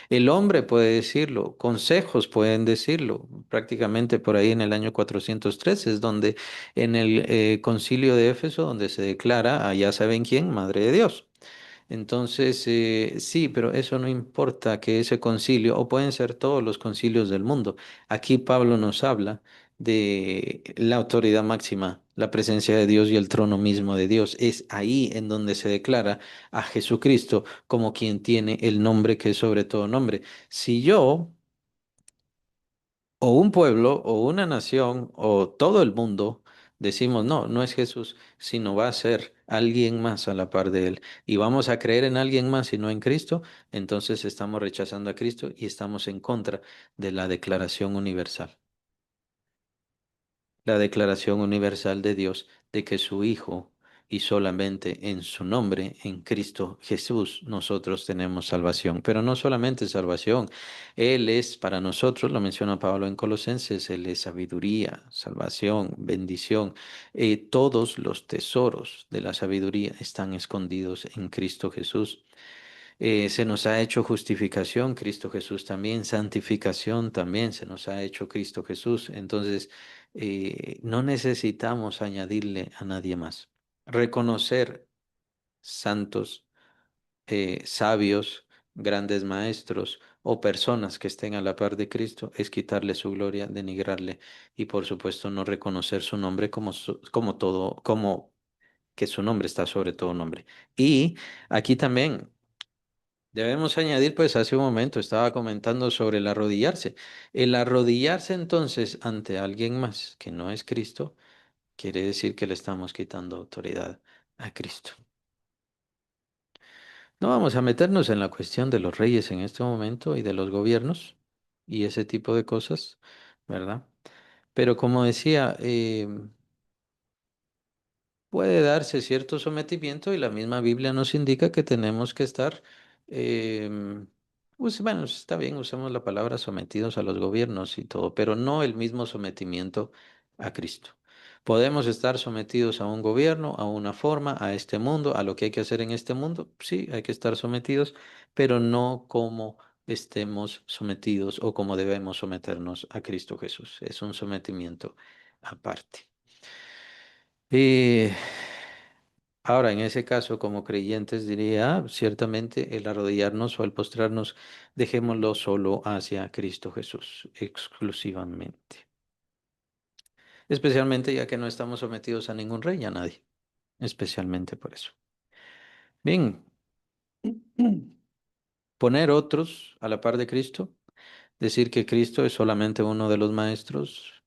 El hombre puede decirlo, consejos pueden decirlo. Prácticamente por ahí en el año 413 es donde en el concilio de Éfeso, donde se declara a ya saben quién, Madre de Dios. Entonces, sí, pero eso no importa que ese concilio, o pueden ser todos los concilios del mundo. Aquí Pablo nos habla de la autoridad máxima, la presencia de Dios y el trono mismo de Dios. Es ahí en donde se declara a Jesucristo como quien tiene el nombre que es sobre todo nombre. Si yo o un pueblo o una nación o todo el mundo decimos, no, no es Jesús, sino va a ser alguien más a la par de él y vamos a creer en alguien más y no en Cristo, entonces estamos rechazando a Cristo y estamos en contra de la Declaración Universal. La Declaración Universal de Dios de que su Hijo y solamente en su nombre, en Cristo Jesús, nosotros tenemos salvación. Pero no solamente salvación, Él es para nosotros, lo menciona Pablo en Colosenses, Él es sabiduría, salvación, bendición. Todos los tesoros de la sabiduría están escondidos en Cristo Jesús. Se nos ha hecho justificación, Cristo Jesús también, santificación también se nos ha hecho Cristo Jesús. Entonces, no necesitamos añadirle a nadie más. Reconocer santos, sabios, grandes maestros o personas que estén a la par de Cristo es quitarle su gloria, denigrarle y por supuesto no reconocer su nombre como, como todo, como que su nombre está sobre todo nombre. Y aquí también debemos añadir, pues hace un momento estaba comentando sobre el arrodillarse. El arrodillarse entonces ante alguien más que no es Cristo, quiere decir que le estamos quitando autoridad a Cristo. No vamos a meternos en la cuestión de los reyes en este momento y de los gobiernos y ese tipo de cosas, ¿verdad? Pero como decía, puede darse cierto sometimiento y la misma Biblia nos indica que tenemos que estar, pues bueno, está bien, usamos la palabra sometidos a los gobiernos y todo, pero no el mismo sometimiento a Cristo. Podemos estar sometidos a un gobierno, a una forma, a este mundo, a lo que hay que hacer en este mundo. Sí, hay que estar sometidos, pero no como estemos sometidos o como debemos someternos a Cristo Jesús. Es un sometimiento aparte. Y ahora, en ese caso, como creyentes, diría, ciertamente el arrodillarnos o el postrarnos, dejémoslo solo hacia Cristo Jesús, exclusivamente. Especialmente ya que no estamos sometidos a ningún rey, a nadie, especialmente por eso. Bien, poner otros a la par de Cristo, decir que Cristo es solamente uno de los maestros,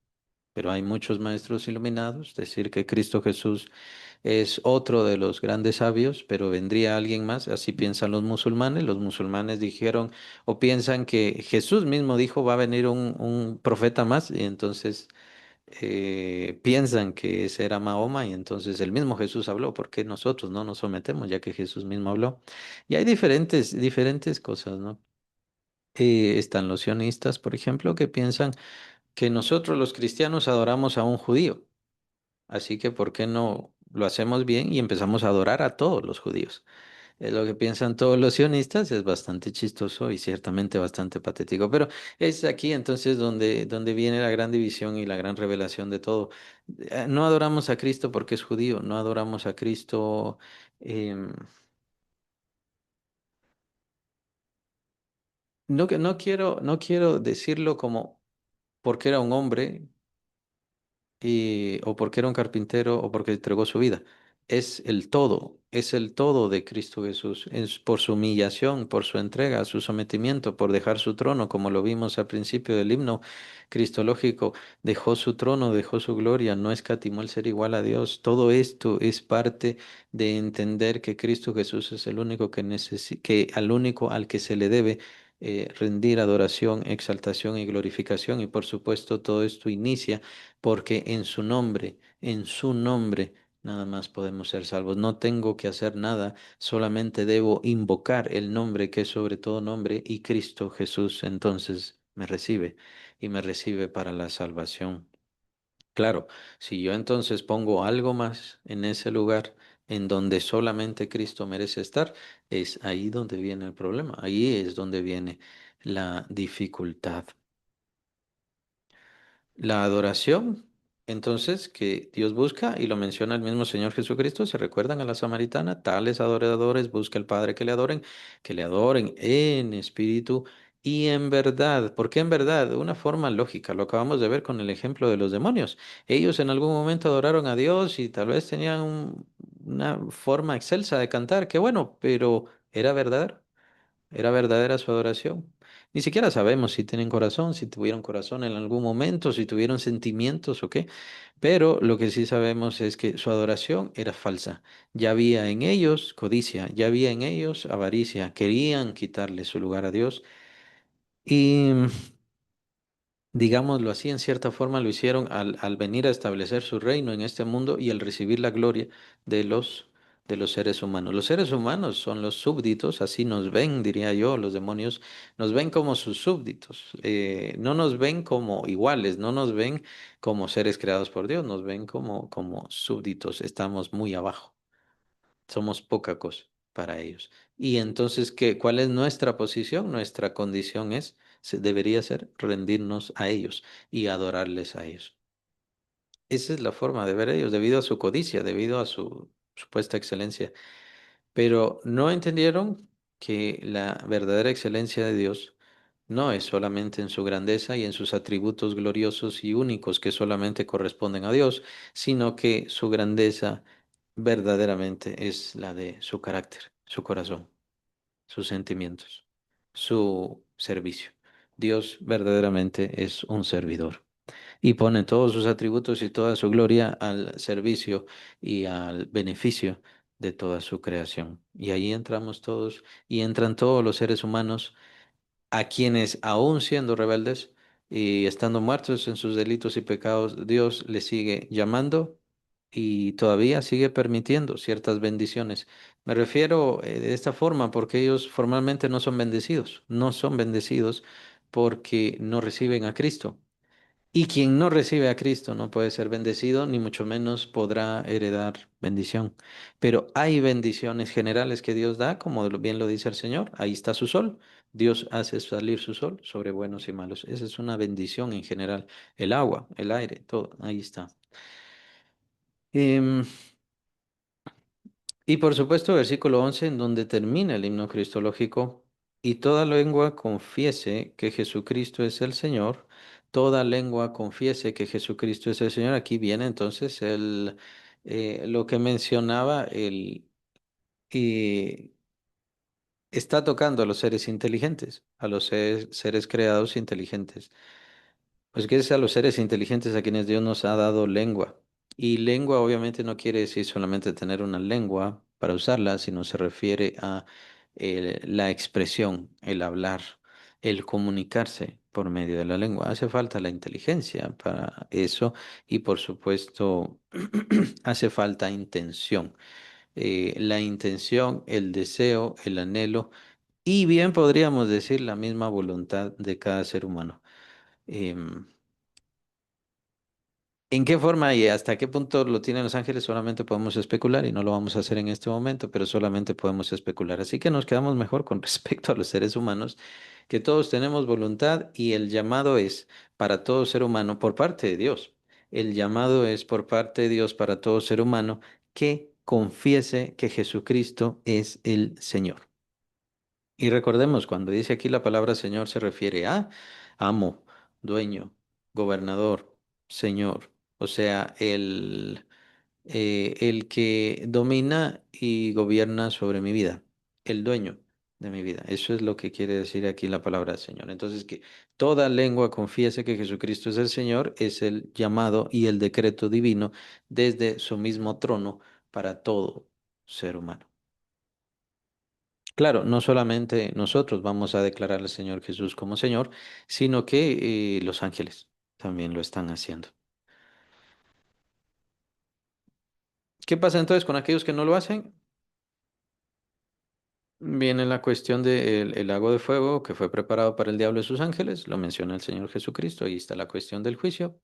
pero hay muchos maestros iluminados, decir que Cristo Jesús es otro de los grandes sabios, pero vendría alguien más, así piensan los musulmanes. Los musulmanes dijeron o piensan que Jesús mismo dijo va a venir un profeta más y entonces piensan que ese era Mahoma y entonces el mismo Jesús habló, ¿por qué nosotros no nos sometemos ya que Jesús mismo habló? Y hay diferentes cosas, ¿no? Están los sionistas, por ejemplo, que piensan que nosotros los cristianos adoramos a un judío. Así que, ¿por qué no lo hacemos bien y empezamos a adorar a todos los judíos? Es lo que piensan todos los sionistas, es bastante chistoso y ciertamente bastante patético, pero es aquí entonces donde viene la gran división y la gran revelación de todo. No adoramos a Cristo porque es judío, no adoramos a Cristo, em, no quiero decirlo como porque era un hombre o porque era un carpintero o porque entregó su vida. Es el todo de Cristo Jesús. Es por su humillación, por su entrega, su sometimiento, por dejar su trono, como lo vimos al principio del himno cristológico, dejó su trono, dejó su gloria, no escatimó el ser igual a Dios. Todo esto es parte de entender que Cristo Jesús es el único que al único al que se le debe rendir adoración, exaltación y glorificación. Y por supuesto, todo esto inicia porque en su nombre, nada más podemos ser salvos. No tengo que hacer nada, solamente debo invocar el nombre que es sobre todo nombre y Cristo Jesús entonces me recibe y me recibe para la salvación. Claro, si yo entonces pongo algo más en ese lugar en donde solamente Cristo merece estar, es ahí donde viene el problema, ahí es donde viene la dificultad. La adoración, entonces, que Dios busca, y lo menciona el mismo Señor Jesucristo, se recuerdan a la samaritana, tales adoradores busca el Padre que le adoren en espíritu y en verdad. ¿Por qué en verdad? Una forma lógica, lo acabamos de ver con el ejemplo de los demonios. Ellos en algún momento adoraron a Dios y tal vez tenían una forma excelsa de cantar, qué bueno, pero ¿era verdadero? ¿Era verdadera su adoración? Ni siquiera sabemos si tienen corazón, si tuvieron corazón en algún momento, si tuvieron sentimientos o qué. Pero lo que sí sabemos es que su adoración era falsa. Ya había en ellos codicia, ya había en ellos avaricia. Querían quitarle su lugar a Dios. Y digámoslo así, en cierta forma lo hicieron al venir a establecer su reino en este mundo y al recibir la gloria de de los seres humanos. Los seres humanos son los súbditos, así nos ven, diría yo, los demonios nos ven como sus súbditos, no nos ven como iguales, no nos ven como seres creados por Dios, nos ven como súbditos, estamos muy abajo, somos poca cosa. para ellos. Y entonces, ¿cuál es nuestra posición? Nuestra condición debería ser rendirnos a ellos y adorarles a ellos. Esa es la forma de ver a ellos, debido a su codicia, debido a su supuesta excelencia. Pero no entendieron que la verdadera excelencia de Dios no es solamente en su grandeza y en sus atributos gloriosos y únicos que solamente corresponden a Dios, sino que su grandeza verdaderamente es la de su carácter, su corazón, sus sentimientos, su servicio. Dios verdaderamente es un servidor y pone todos sus atributos y toda su gloria al servicio y al beneficio de toda su creación. Y ahí entramos todos y entran todos los seres humanos a quienes, aún siendo rebeldes y estando muertos en sus delitos y pecados, Dios les sigue llamando y todavía sigue permitiendo ciertas bendiciones. Me refiero de esta forma porque ellos formalmente no son bendecidos, no son bendecidos porque no reciben a Cristo. Y quien no recibe a Cristo no puede ser bendecido, ni mucho menos podrá heredar bendición. Pero hay bendiciones generales que Dios da, como bien lo dice el Señor. Ahí está su sol. Dios hace salir su sol sobre buenos y malos. Esa es una bendición en general. El agua, el aire, todo. Ahí está. Em, Y por supuesto, versículo 11 en donde termina el himno cristológico, y toda lengua confiese que Jesucristo es el Señor, toda lengua confiese que Jesucristo es el Señor. Aquí viene entonces lo que mencionaba, y está tocando a los seres inteligentes, a los seres creados inteligentes. Pues que es a los seres inteligentes a quienes Dios nos ha dado lengua. Y lengua obviamente no quiere decir solamente tener una lengua para usarla, sino se refiere a la expresión, el hablar, el comunicarse por medio de la lengua. Hace falta la inteligencia para eso y por supuesto hace falta intención. La intención, el deseo, el anhelo y bien podríamos decir la misma voluntad de cada ser humano. Em, ¿En qué forma y hasta qué punto lo tienen los ángeles? Solamente podemos especular y no lo vamos a hacer en este momento, pero solamente podemos especular. Así que nos quedamos mejor con respecto a los seres humanos, que todos tenemos voluntad y el llamado es para todo ser humano por parte de Dios. El llamado es por parte de Dios para todo ser humano que confiese que Jesucristo es el Señor. Y recordemos, cuando dice aquí la palabra Señor se refiere a amo, dueño, gobernador, Señor. O sea, el que domina y gobierna sobre mi vida, el dueño de mi vida. Eso es lo que quiere decir aquí la palabra Señor. Entonces, que toda lengua confiese que Jesucristo es el Señor, es el llamado y el decreto divino desde su mismo trono para todo ser humano. Claro, no solamente nosotros vamos a declarar al Señor Jesús como Señor, sino que los ángeles también lo están haciendo. ¿Qué pasa entonces con aquellos que no lo hacen? Viene la cuestión del el lago de fuego que fue preparado para el diablo y sus ángeles, lo menciona el Señor Jesucristo, ahí está la cuestión del juicio.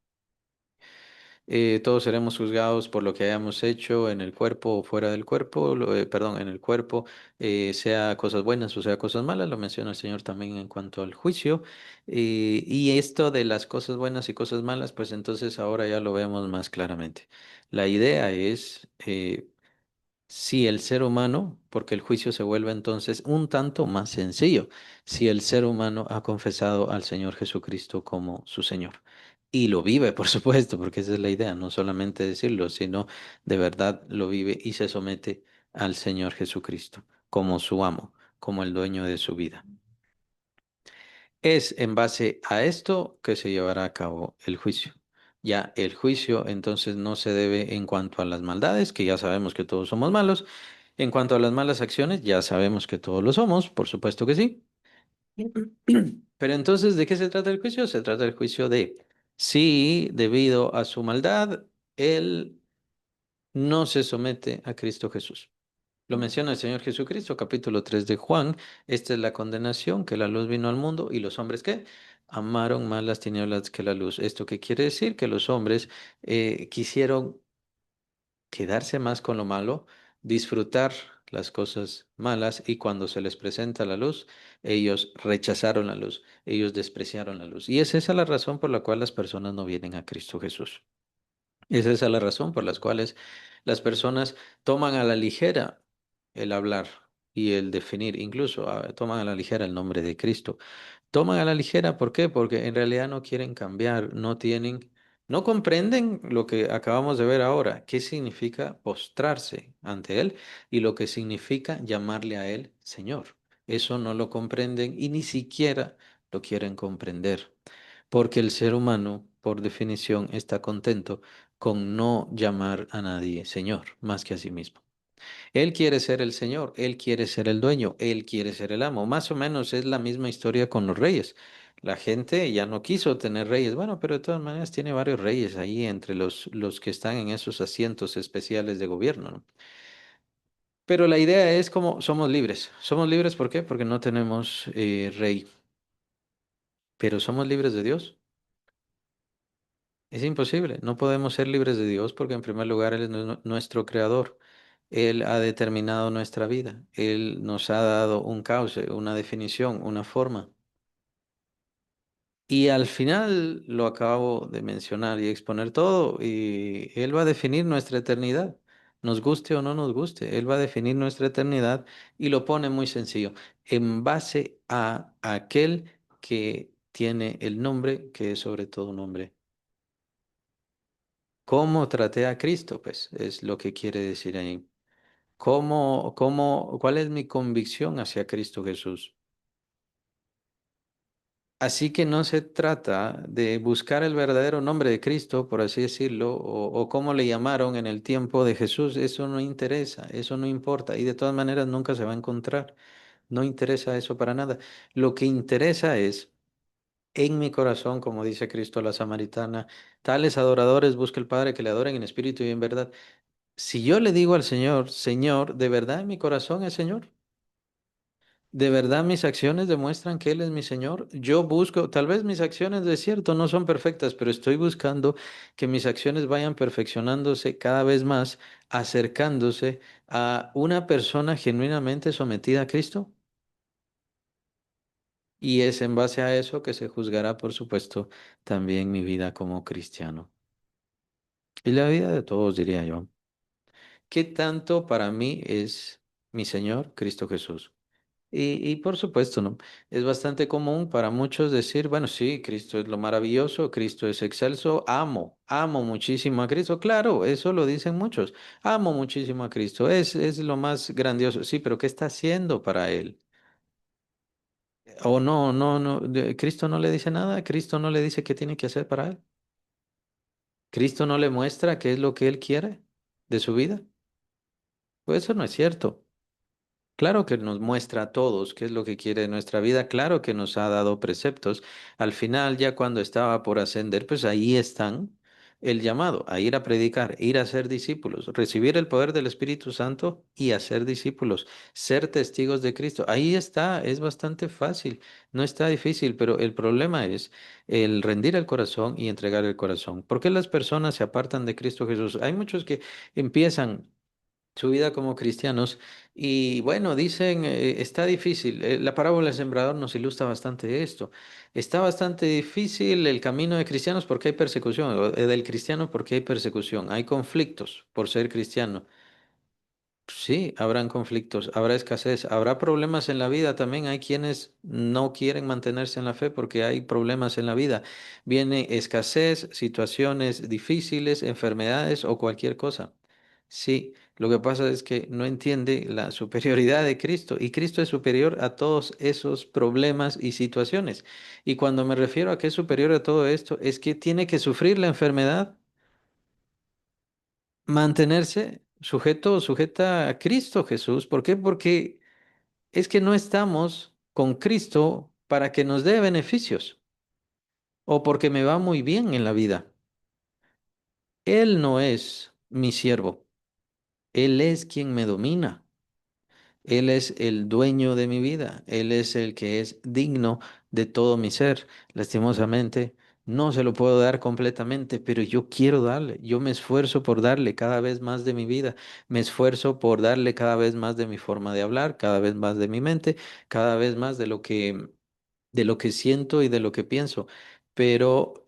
Todos seremos juzgados por lo que hayamos hecho en el cuerpo o fuera del cuerpo, perdón, en el cuerpo, sea cosas buenas o sea cosas malas, lo menciona el Señor también en cuanto al juicio. Y esto de las cosas buenas y cosas malas, pues entonces ahora ya lo vemos más claramente. La idea es si el ser humano, porque el juicio se vuelve entonces un tanto más sencillo, si el ser humano ha confesado al Señor Jesucristo como su Señor. Y lo vive, por supuesto, porque esa es la idea, no solamente decirlo, sino de verdad lo vive y se somete al Señor Jesucristo como su amo, como el dueño de su vida. Es en base a esto que se llevará a cabo el juicio. Ya el juicio entonces no se debe en cuanto a las maldades, que ya sabemos que todos somos malos. En cuanto a las malas acciones, ya sabemos que todos lo somos, por supuesto que sí. Pero entonces, ¿de qué se trata el juicio? Se trata del juicio de si debido a su maldad, él no se somete a Cristo Jesús. Lo menciona el Señor Jesucristo, capítulo 3 de Juan. Esta es la condenación, que la luz vino al mundo y los hombres ¿qué? Amaron más las tinieblas que la luz. ¿Esto qué quiere decir? Que los hombres quisieron quedarse más con lo malo, disfrutar las cosas malas y cuando se les presenta la luz, ellos rechazaron la luz, ellos despreciaron la luz. Y es esa la razón por la cual las personas no vienen a Cristo Jesús. Es esa la razón por las cuales las personas toman a la ligera el hablar y el definir, incluso toman a la ligera el nombre de Cristo. Toman a la ligera, ¿por qué? Porque en realidad no quieren cambiar, no tienen, no comprenden lo que acabamos de ver ahora, qué significa postrarse ante Él y lo que significa llamarle a Él Señor. Eso no lo comprenden y ni siquiera lo quieren comprender, porque el ser humano, por definición, está contento con no llamar a nadie Señor, más que a sí mismo. Él quiere ser el Señor, Él quiere ser el dueño, Él quiere ser el amo. Más o menos es la misma historia con los reyes. La gente ya no quiso tener reyes, bueno, pero de todas maneras tiene varios reyes ahí entre los que están en esos asientos especiales de gobierno, ¿no? Pero la idea es como somos libres. Somos libres, ¿por qué? Porque no tenemos rey. Pero somos libres de Dios. Es imposible. No podemos ser libres de Dios porque en primer lugar Él es nuestro creador. Él ha determinado nuestra vida. Él nos ha dado un cauce, una definición, una forma. Y al final lo acabo de mencionar y exponer todo. Y Él va a definir nuestra eternidad. Nos guste o no nos guste. Él va a definir nuestra eternidad y lo pone muy sencillo. En base a aquel que tiene el nombre que es sobre todo nombre. ¿Cómo traté a Cristo? Pues es lo que quiere decir ahí. ¿Cuál es mi convicción hacia Cristo Jesús? Así que no se trata de buscar el verdadero nombre de Cristo, por así decirlo, o cómo le llamaron en el tiempo de Jesús. Eso no interesa, eso no importa y de todas maneras nunca se va a encontrar. No interesa eso para nada. Lo que interesa es en mi corazón, como dice Cristo a la samaritana, tales adoradores busca el Padre que le adoren en espíritu y en verdad. Si yo le digo al Señor, Señor, ¿de verdad en mi corazón es Señor? ¿De verdad mis acciones demuestran que Él es mi Señor? Yo busco, tal vez mis acciones de cierto no son perfectas, pero estoy buscando que mis acciones vayan perfeccionándose cada vez más, acercándose a una persona genuinamente sometida a Cristo. Y es en base a eso que se juzgará, por supuesto, también mi vida como cristiano. Y la vida de todos, diría yo. ¿Qué tanto para mí es mi Señor Cristo Jesús? Y por supuesto, ¿no? Es bastante común para muchos decir, bueno, sí, Cristo es lo maravilloso, Cristo es excelso, amo muchísimo a Cristo. Claro, eso lo dicen muchos. Amo muchísimo a Cristo, es lo más grandioso. Sí, pero ¿qué está haciendo para él? O no, Cristo no le dice nada, Cristo no le dice qué tiene que hacer para él. Cristo no le muestra qué es lo que él quiere de su vida. Pues eso no es cierto. Claro que nos muestra a todos qué es lo que quiere de nuestra vida, claro que nos ha dado preceptos. Al final, ya cuando estaba por ascender, pues ahí están el llamado a ir a predicar, ir a ser discípulos, recibir el poder del Espíritu Santo y hacer discípulos, ser testigos de Cristo. Ahí está, es bastante fácil, no está difícil, pero el problema es el rendir el corazón y entregar el corazón. ¿Por qué las personas se apartan de Cristo Jesús? Hay muchos que empiezan su vida como cristianos. Y bueno, dicen, está difícil. La parábola del sembrador nos ilustra bastante esto. Está bastante difícil el camino de cristianos porque hay persecución, o, del cristiano porque hay persecución, hay conflictos por ser cristiano. Sí, habrán conflictos, habrá escasez, habrá problemas en la vida también. Hay quienes no quieren mantenerse en la fe porque hay problemas en la vida. Viene escasez, situaciones difíciles, enfermedades o cualquier cosa. Sí, lo que pasa es que no entiende la superioridad de Cristo y Cristo es superior a todos esos problemas y situaciones. Y cuando me refiero a que es superior a todo esto, es que tiene que sufrir la enfermedad, mantenerse sujeto o sujeta a Cristo Jesús. ¿Por qué? Porque es que no estamos con Cristo para que nos dé beneficios o porque me va muy bien en la vida. Él no es mi siervo, Él es quien me domina. Él es el dueño de mi vida. Él es el que es digno de todo mi ser. Lastimosamente, No se lo puedo dar completamente, pero yo quiero darle. Yo me esfuerzo por darle cada vez más de mi vida. Me esfuerzo por darle cada vez más de mi forma de hablar, cada vez más de mi mente, cada vez más de lo que siento y de lo que pienso. Pero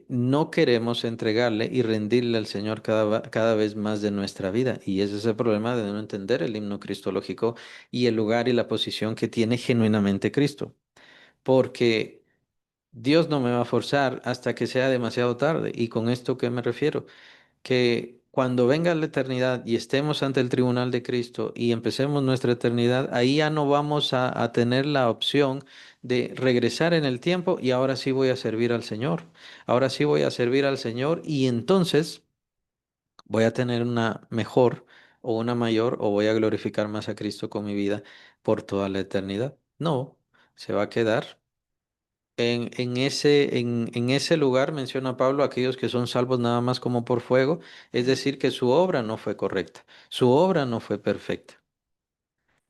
no queremos entregarle y rendirle al Señor cada vez más de nuestra vida. Y ese es el problema de no entender el himno cristológico y el lugar y la posición que tiene genuinamente Cristo. Porque Dios no me va a forzar hasta que sea demasiado tarde. ¿Y con esto qué me refiero? Que cuando venga la eternidad y estemos ante el tribunal de Cristo y empecemos nuestra eternidad, ahí ya no vamos a tener la opción de regresar en el tiempo y ahora sí voy a servir al Señor. Ahora sí voy a servir al Señor y entonces voy a tener una mejor o una mayor o voy a glorificar más a Cristo con mi vida por toda la eternidad. No, se va a quedar. En ese lugar menciona Pablo aquellos que son salvos nada más como por fuego, es decir, que su obra no fue correcta, su obra no fue perfecta.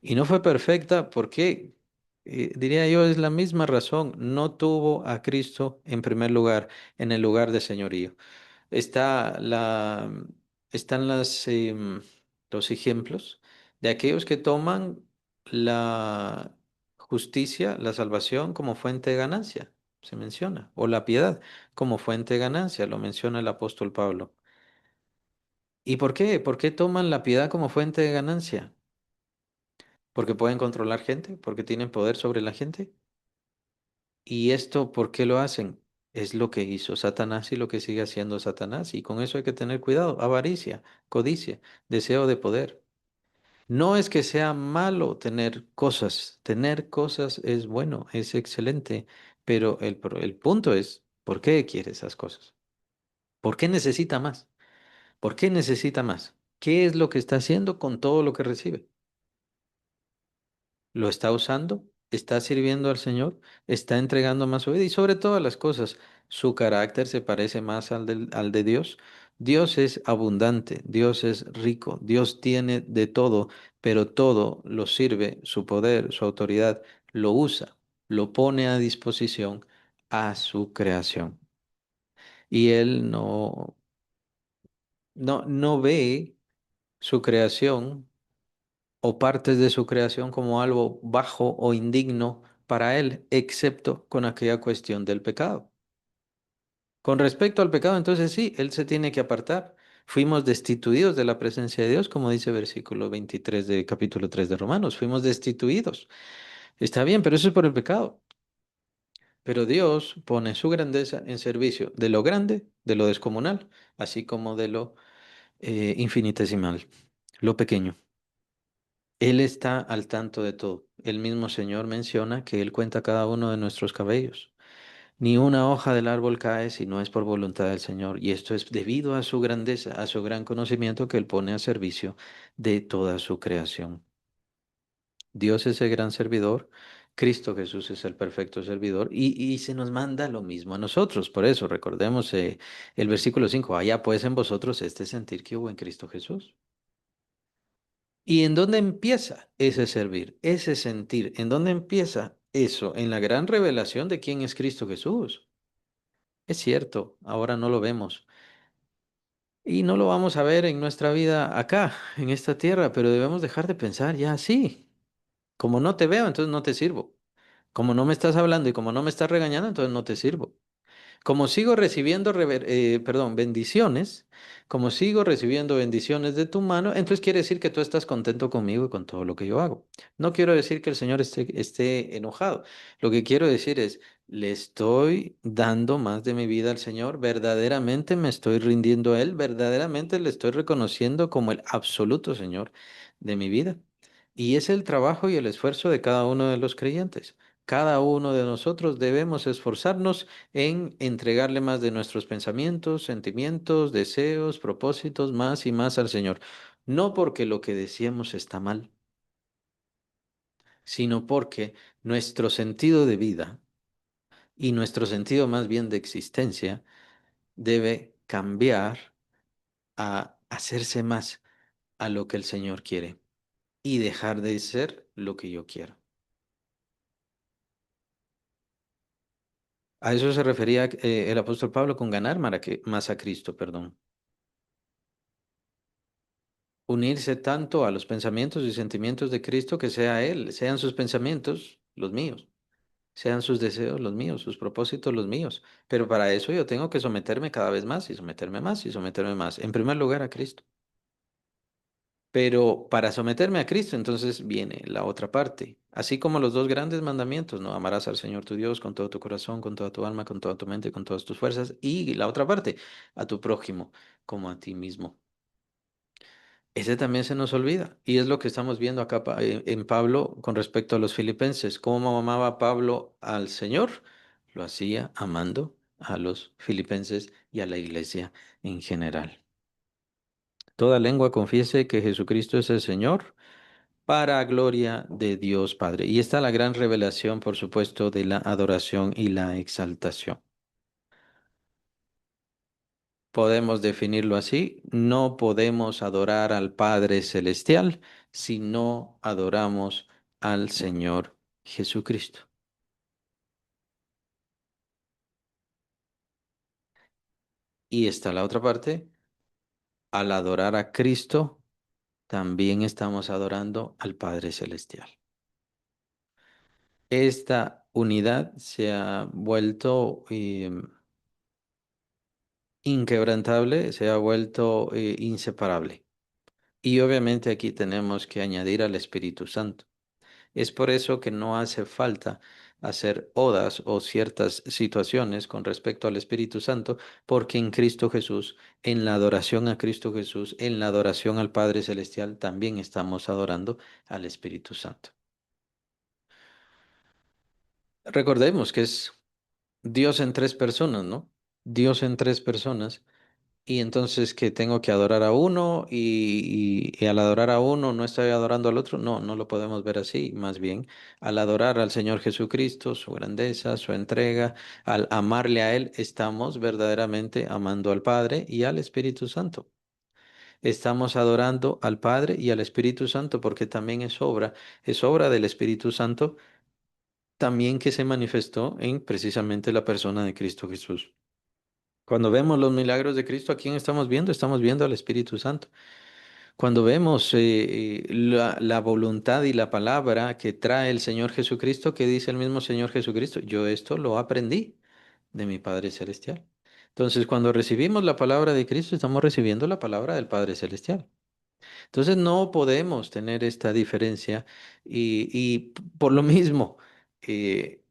Y no fue perfecta porque, diría yo, es la misma razón, no tuvo a Cristo en primer lugar, en el lugar de señorío. Está la, están los ejemplos de aquellos que toman la justicia, la salvación como fuente de ganancia, se menciona, o la piedad como fuente de ganancia, lo menciona el apóstol Pablo. ¿Y por qué? ¿Por qué toman la piedad como fuente de ganancia? ¿Porque pueden controlar gente? ¿Porque tienen poder sobre la gente? ¿Y esto por qué lo hacen? Es lo que hizo Satanás y lo que sigue haciendo Satanás. Y con eso hay que tener cuidado. Avaricia, codicia, deseo de poder. No es que sea malo tener cosas es bueno, es excelente, pero el punto es, ¿por qué quiere esas cosas? ¿Por qué necesita más? ¿Por qué necesita más? ¿Qué es lo que está haciendo con todo lo que recibe? ¿Lo está usando? ¿Está sirviendo al Señor? ¿Está entregando más su vida? Y sobre todas las cosas, su carácter se parece más al de Dios. Dios es abundante, Dios es rico, Dios tiene de todo, pero todo lo sirve, su poder, su autoridad, lo usa, lo pone a disposición a su creación. Y Él no ve su creación o partes de su creación como algo bajo o indigno para él, excepto con aquella cuestión del pecado. Con respecto al pecado, entonces sí, él se tiene que apartar. Fuimos destituidos de la presencia de Dios, como dice versículo 23 de capítulo 3 de Romanos. Fuimos destituidos. Está bien, pero eso es por el pecado. Pero Dios pone su grandeza en servicio de lo grande, de lo descomunal, así como de lo infinitesimal, lo pequeño. Él está al tanto de todo. El mismo Señor menciona que Él cuenta cada uno de nuestros cabellos. Ni una hoja del árbol cae si no es por voluntad del Señor. Y esto es debido a su grandeza, a su gran conocimiento que Él pone a servicio de toda su creación. Dios es el gran servidor, Cristo Jesús es el perfecto servidor y se nos manda lo mismo a nosotros. Por eso recordemos el versículo 5. Allá pues en vosotros este sentir que hubo en Cristo Jesús. ¿Y en dónde empieza ese servir, ese sentir? ¿En dónde empieza eso? En la gran revelación de quién es Cristo Jesús. Es cierto, ahora no lo vemos y no lo vamos a ver en nuestra vida acá, en esta tierra, pero debemos dejar de pensar ya así. Como no te veo, entonces no te sirvo. Como no me estás hablando y como no me estás regañando, entonces no te sirvo. Como sigo recibiendo, bendiciones, como sigo recibiendo bendiciones de tu mano, entonces quiere decir que tú estás contento conmigo y con todo lo que yo hago. No quiero decir que el Señor esté enojado. Lo que quiero decir es, le estoy dando más de mi vida al Señor, verdaderamente me estoy rindiendo a Él, verdaderamente le estoy reconociendo como el absoluto Señor de mi vida. Y es el trabajo y el esfuerzo de cada uno de los creyentes. Cada uno de nosotros debemos esforzarnos en entregarle más de nuestros pensamientos, sentimientos, deseos, propósitos, más y más al Señor. No porque lo que decíamos está mal, sino porque nuestro sentido de vida y nuestro sentido más bien de existencia debe cambiar a hacerse más a lo que el Señor quiere y dejar de ser lo que yo quiero. A eso se refería el apóstol Pablo con ganar más a Cristo, perdón. Unirse tanto a los pensamientos y sentimientos de Cristo que sea Él, sean sus pensamientos los míos, sean sus deseos los míos, sus propósitos los míos. Pero para eso yo tengo que someterme cada vez más y someterme más y someterme más. En primer lugar a Cristo. Pero para someterme a Cristo, entonces viene la otra parte. Así como los dos grandes mandamientos, ¿no? Amarás al Señor tu Dios con todo tu corazón, con toda tu alma, con toda tu mente, con todas tus fuerzas. Y la otra parte, a tu prójimo como a ti mismo. Ese también se nos olvida. Y es lo que estamos viendo acá en Pablo con respecto a los filipenses. ¿Cómo amaba Pablo al Señor? Lo hacía amando a los filipenses y a la iglesia en general. Toda lengua confiese que Jesucristo es el Señor para gloria de Dios Padre. Y está la gran revelación, por supuesto, de la adoración y la exaltación. Podemos definirlo así, no podemos adorar al Padre Celestial si no adoramos al Señor Jesucristo. Y está la otra parte, al adorar a Cristo, también estamos adorando al Padre Celestial. Esta unidad se ha vuelto inquebrantable, se ha vuelto inseparable. Y obviamente aquí tenemos que añadir al Espíritu Santo. Es por eso que no hace falta hacer odas o ciertas situaciones con respecto al Espíritu Santo, porque en Cristo Jesús, en la adoración a Cristo Jesús, en la adoración al Padre Celestial, también estamos adorando al Espíritu Santo. Recordemos que es Dios en tres personas, ¿no? Dios en tres personas. Y entonces que tengo que adorar a uno y al adorar a uno no estoy adorando al otro. No, no lo podemos ver así. Más bien, al adorar al Señor Jesucristo, su grandeza, su entrega, al amarle a Él, estamos verdaderamente amando al Padre y al Espíritu Santo. Estamos adorando al Padre y al Espíritu Santo porque también es obra del Espíritu Santo también que se manifestó en precisamente la persona de Cristo Jesús. Cuando vemos los milagros de Cristo, ¿a quién estamos viendo? Estamos viendo al Espíritu Santo. Cuando vemos la voluntad y la palabra que trae el Señor Jesucristo, que dice el mismo Señor Jesucristo, yo esto lo aprendí de mi Padre Celestial. Entonces, cuando recibimos la palabra de Cristo, estamos recibiendo la palabra del Padre Celestial. Entonces, no podemos tener esta diferencia y por lo mismo, eh,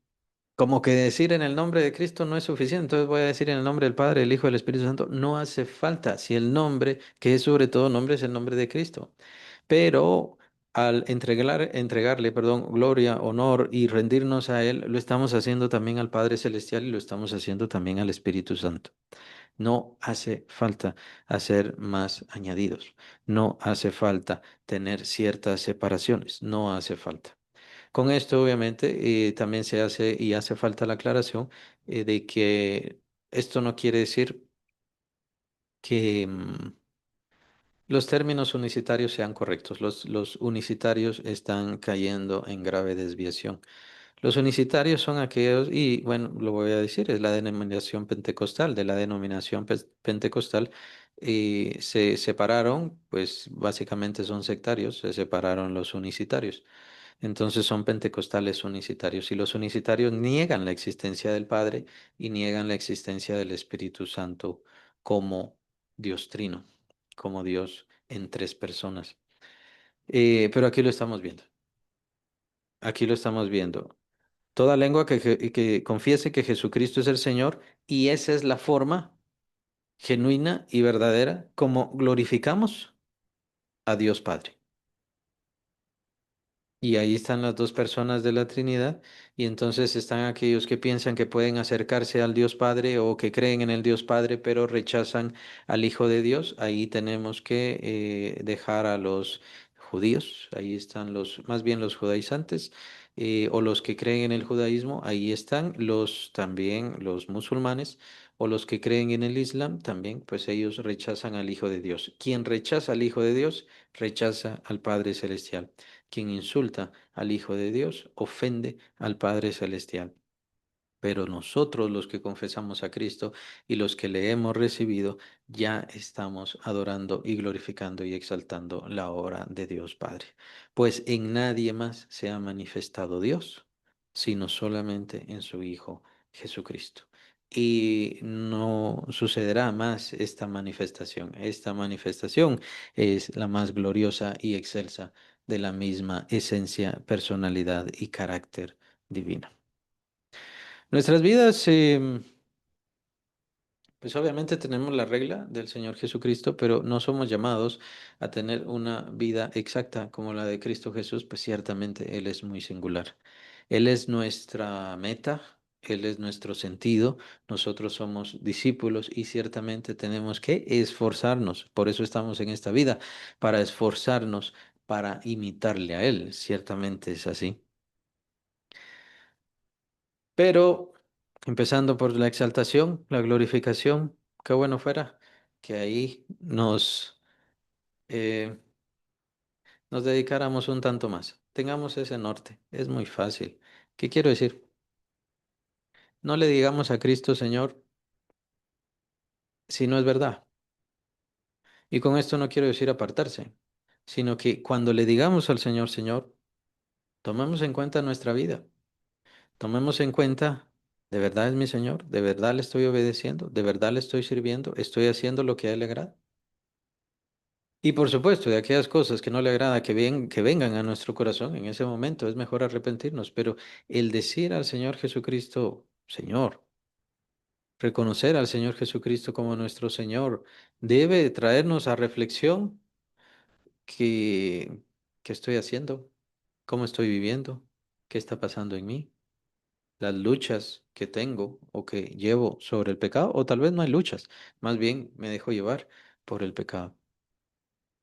como que decir en el nombre de Cristo no es suficiente, entonces voy a decir en el nombre del Padre, del Hijo y del Espíritu Santo. No hace falta, si el nombre, que es sobre todo nombre, es el nombre de Cristo. Pero al entregarle, perdón, gloria, honor y rendirnos a Él, lo estamos haciendo también al Padre Celestial y lo estamos haciendo también al Espíritu Santo. No hace falta hacer más añadidos. No hace falta tener ciertas separaciones. No hace falta. Con esto, obviamente, también se hace y hace falta la aclaración de que esto no quiere decir que los términos unicitarios sean correctos. Los unicitarios están cayendo en grave desviación. Los unicitarios son aquellos, y bueno, lo voy a decir, es la denominación pentecostal. De la denominación pentecostal se separaron, pues básicamente son sectarios, se separaron los unicitarios. Entonces son pentecostales unicitarios y los unicitarios niegan la existencia del Padre y niegan la existencia del Espíritu Santo como Dios trino, como Dios en tres personas. Pero aquí lo estamos viendo, aquí lo estamos viendo. Toda lengua que confiese que Jesucristo es el Señor y esa es la forma genuina y verdadera como glorificamos a Dios Padre. Y ahí están las dos personas de la Trinidad, y entonces están aquellos que piensan que pueden acercarse al Dios Padre o que creen en el Dios Padre, pero rechazan al Hijo de Dios. Ahí tenemos que dejar a los judíos, ahí están más bien los judaizantes, o los que creen en el judaísmo, ahí están los también los musulmanes, o los que creen en el Islam, también, pues ellos rechazan al Hijo de Dios. Quien rechaza al Hijo de Dios, rechaza al Padre Celestial. Quien insulta al Hijo de Dios ofende al Padre Celestial. pero nosotros los que confesamos a Cristo y los que le hemos recibido, ya estamos adorando y glorificando y exaltando la obra de Dios Padre. Pues en nadie más se ha manifestado Dios, sino solamente en su Hijo Jesucristo. Y no sucederá más esta manifestación. Esta manifestación es la más gloriosa y excelsa de la misma esencia, personalidad y carácter divino. Nuestras vidas, pues obviamente tenemos la regla del Señor Jesucristo, pero no somos llamados a tener una vida exacta como la de Cristo Jesús, pues ciertamente Él es muy singular. Él es nuestra meta, Él es nuestro sentido, nosotros somos discípulos y ciertamente tenemos que esforzarnos, por eso estamos en esta vida, para esforzarnos, para imitarle a Él, ciertamente es así. Pero empezando por la exaltación, la glorificación, qué bueno fuera que ahí eh, nos dedicáramos un tanto más. Tengamos ese norte, es muy fácil. ¿Qué quiero decir? No le digamos a Cristo, Señor, si no es verdad. Y con esto no quiero decir apartarse, sino que cuando le digamos al Señor, Señor, tomemos en cuenta nuestra vida, tomemos en cuenta, ¿de verdad es mi Señor? ¿De verdad le estoy obedeciendo? ¿De verdad le estoy sirviendo? ¿Estoy haciendo lo que a Él le agrada? Y por supuesto, de aquellas cosas que no le agrada que vengan a nuestro corazón en ese momento, es mejor arrepentirnos. Pero el decir al Señor Jesucristo, Señor, reconocer al Señor Jesucristo como nuestro Señor, debe traernos a reflexión que, qué estoy haciendo, cómo estoy viviendo, qué está pasando en mí, las luchas que tengo o que llevo sobre el pecado, o tal vez no hay luchas, más bien me dejo llevar por el pecado.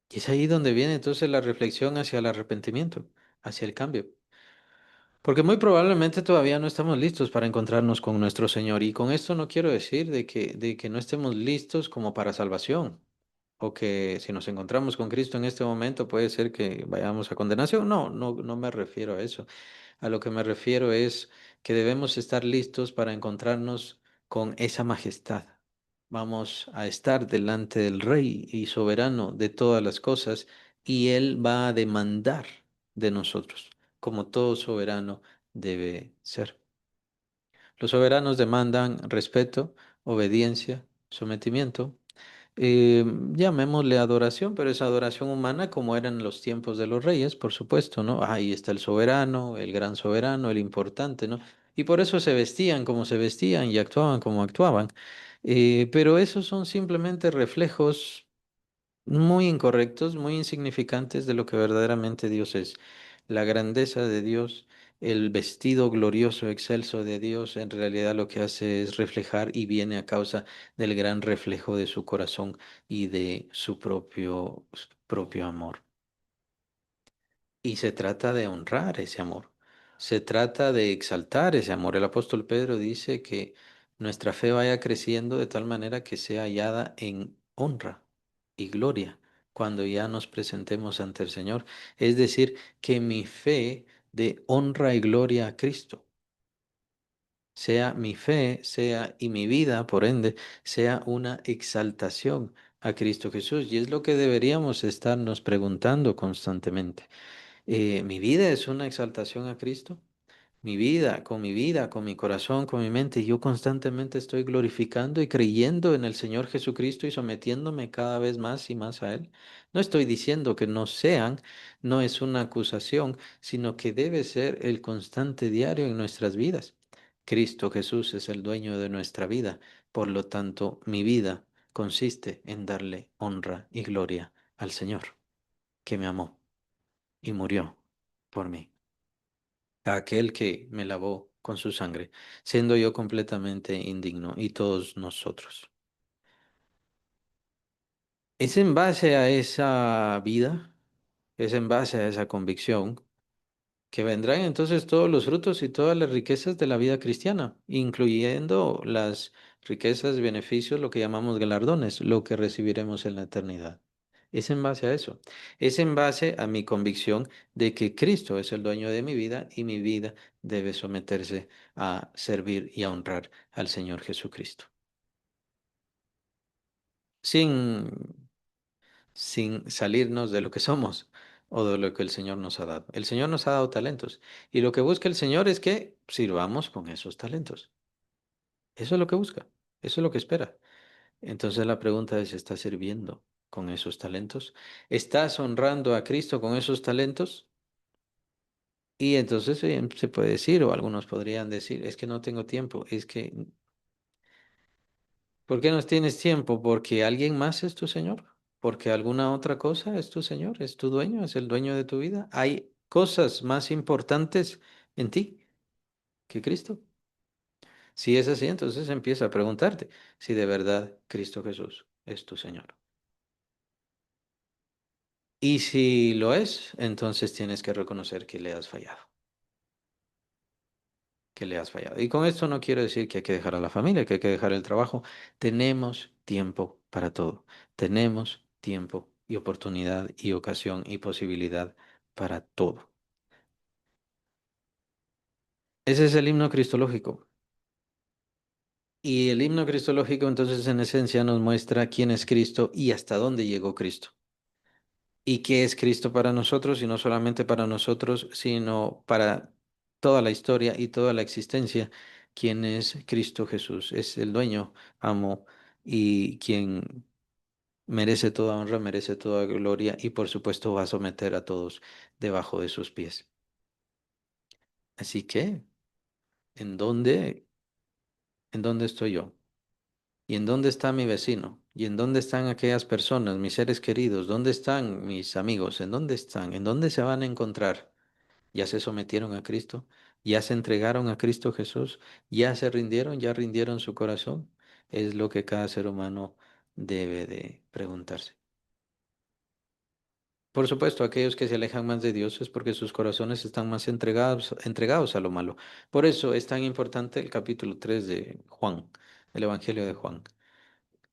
Y es ahí donde viene entonces la reflexión hacia el arrepentimiento, hacia el cambio. Porque muy probablemente todavía no estamos listos para encontrarnos con nuestro Señor. Y con esto no quiero decir de que no estemos listos como para salvación. O que si nos encontramos con Cristo en este momento puede ser que vayamos a condenación. No, no, no me refiero a eso. A lo que me refiero es que debemos estar listos para encontrarnos con esa majestad. Vamos a estar delante del Rey y soberano de todas las cosas y Él va a demandar de nosotros, como todo soberano debe ser. Los soberanos demandan respeto, obediencia, sometimiento, eh, llamémosle adoración, pero es adoración humana como eran en los tiempos de los reyes, por supuesto, ¿no? Ahí está el soberano, el gran soberano, el importante, ¿no? Y por eso se vestían como se vestían y actuaban como actuaban. Pero esos son simplemente reflejos muy incorrectos, muy insignificantes de lo que verdaderamente Dios es. La grandeza de Dios, el vestido glorioso, excelso de Dios, en realidad lo que hace es reflejar y viene a causa del gran reflejo de su corazón y de su propio amor. Y se trata de honrar ese amor. Se trata de exaltar ese amor. El apóstol Pedro dice que nuestra fe vaya creciendo de tal manera que sea hallada en honra y gloria cuando ya nos presentemos ante el Señor. Es decir, que mi fe de honra y gloria a Cristo sea mi fe, sea y mi vida, por ende, sea una exaltación a Cristo Jesús. Y es lo que deberíamos estarnos preguntando constantemente. ¿Mi vida es una exaltación a Cristo? Mi vida, con mi corazón, con mi mente, yo constantemente estoy glorificando y creyendo en el Señor Jesucristo y sometiéndome cada vez más y más a Él. No estoy diciendo que no sean, no es una acusación, sino que debe ser el constante diario en nuestras vidas. Cristo Jesús es el dueño de nuestra vida, por lo tanto, mi vida consiste en darle honra y gloria al Señor, que me amó y murió por mí, a aquel que me lavó con su sangre, siendo yo completamente indigno y todos nosotros. Es en base a esa vida, es en base a esa convicción que vendrán entonces todos los frutos y todas las riquezas de la vida cristiana, incluyendo las riquezas, beneficios, lo que llamamos galardones, lo que recibiremos en la eternidad. Es en base a eso. Es en base a mi convicción de que Cristo es el dueño de mi vida y mi vida debe someterse a servir y a honrar al Señor Jesucristo. Sin, sin salirnos de lo que somos o de lo que el Señor nos ha dado. El Señor nos ha dado talentos y lo que busca el Señor es que sirvamos con esos talentos. Eso es lo que busca, eso es lo que espera. Entonces la pregunta es, ¿estás sirviendo con esos talentos? ¿Estás honrando a Cristo con esos talentos? Y entonces se puede decir, o algunos podrían decir, es que no tengo tiempo, es que, ¿por qué no tienes tiempo? ¿Porque alguien más es tu Señor? ¿Porque alguna otra cosa es tu Señor? ¿Es tu dueño? ¿Es el dueño de tu vida? ¿Hay cosas más importantes en ti que Cristo? Si es así, entonces empieza a preguntarte si de verdad Cristo Jesús es tu Señor. Y si lo es, entonces tienes que reconocer que le has fallado, que le has fallado. Y con esto no quiero decir que hay que dejar a la familia, que hay que dejar el trabajo. Tenemos tiempo para todo. Tenemos tiempo y oportunidad y ocasión y posibilidad para todo. Ese es el himno cristológico. Y el himno cristológico entonces en esencia nos muestra quién es Cristo y hasta dónde llegó Cristo. Y qué es Cristo para nosotros, y no solamente para nosotros, sino para toda la historia y toda la existencia. ¿Quién es Cristo Jesús? Es el dueño, amo y quien merece toda honra, merece toda gloria y por supuesto va a someter a todos debajo de sus pies. Así que, ¿en dónde, en dónde estoy yo? ¿Y en dónde está mi vecino? ¿Y en dónde están aquellas personas, mis seres queridos? ¿Dónde están mis amigos? ¿En dónde están? ¿En dónde se van a encontrar? ¿Ya se sometieron a Cristo? ¿Ya se entregaron a Cristo Jesús? ¿Ya se rindieron? ¿Ya rindieron su corazón? Es lo que cada ser humano debe de preguntarse. Por supuesto, aquellos que se alejan más de Dios es porque sus corazones están más entregados a lo malo. Por eso es tan importante el capítulo 3 de Juan, el Evangelio de Juan.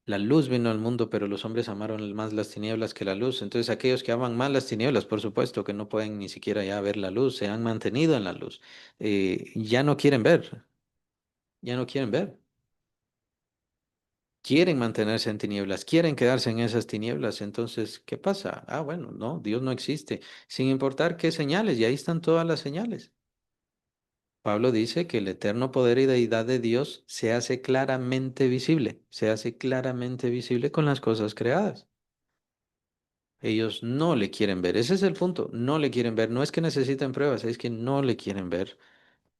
La luz vino al mundo, pero los hombres amaron más las tinieblas que la luz. Entonces, aquellos que aman más las tinieblas, por supuesto, que no pueden ni siquiera ya ver la luz, se han mantenido en la luz. Ya no quieren ver, ya no quieren ver. Quieren mantenerse en tinieblas, quieren quedarse en esas tinieblas. Entonces, ¿qué pasa? Ah, bueno, no, Dios no existe, sin importar qué señales, y ahí están todas las señales. Pablo dice que el eterno poder y deidad de Dios se hace claramente visible con las cosas creadas. Ellos no le quieren ver. Ese es el punto. No le quieren ver. No es que necesiten pruebas, es que no le quieren ver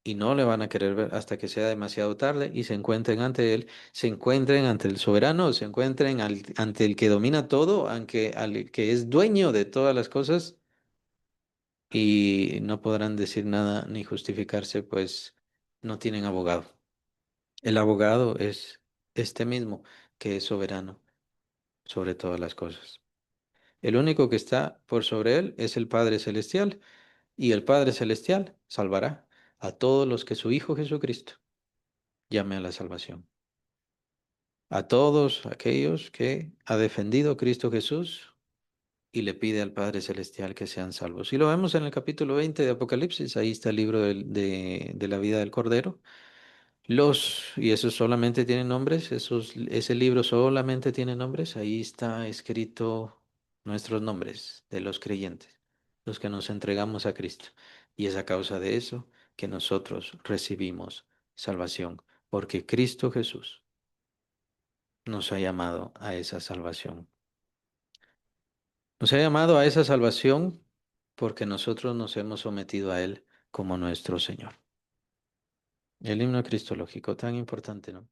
y no le van a querer ver hasta que sea demasiado tarde y se encuentren ante él, se encuentren ante el soberano, se encuentren ante el que domina todo, aunque al que es dueño de todas las cosas y no podrán decir nada ni justificarse, pues no tienen abogado. El abogado es este mismo que es soberano sobre todas las cosas. El único que está por sobre él es el Padre Celestial, y el Padre Celestial salvará a todos los que su Hijo Jesucristo llame a la salvación. A todos aquellos que ha defendido Cristo Jesús y le pide al Padre Celestial que sean salvos. Y lo vemos en el capítulo 20 de Apocalipsis, ahí está el libro de la vida del Cordero. Y esos solamente tienen nombres, ese libro solamente tiene nombres, ahí está escrito nuestros nombres de los creyentes, los que nos entregamos a Cristo. Y es a causa de eso que nosotros recibimos salvación, porque Cristo Jesús nos ha llamado a esa salvación. Nos ha llamado a esa salvación porque nosotros nos hemos sometido a Él como nuestro Señor. El himno cristológico, tan importante, ¿no?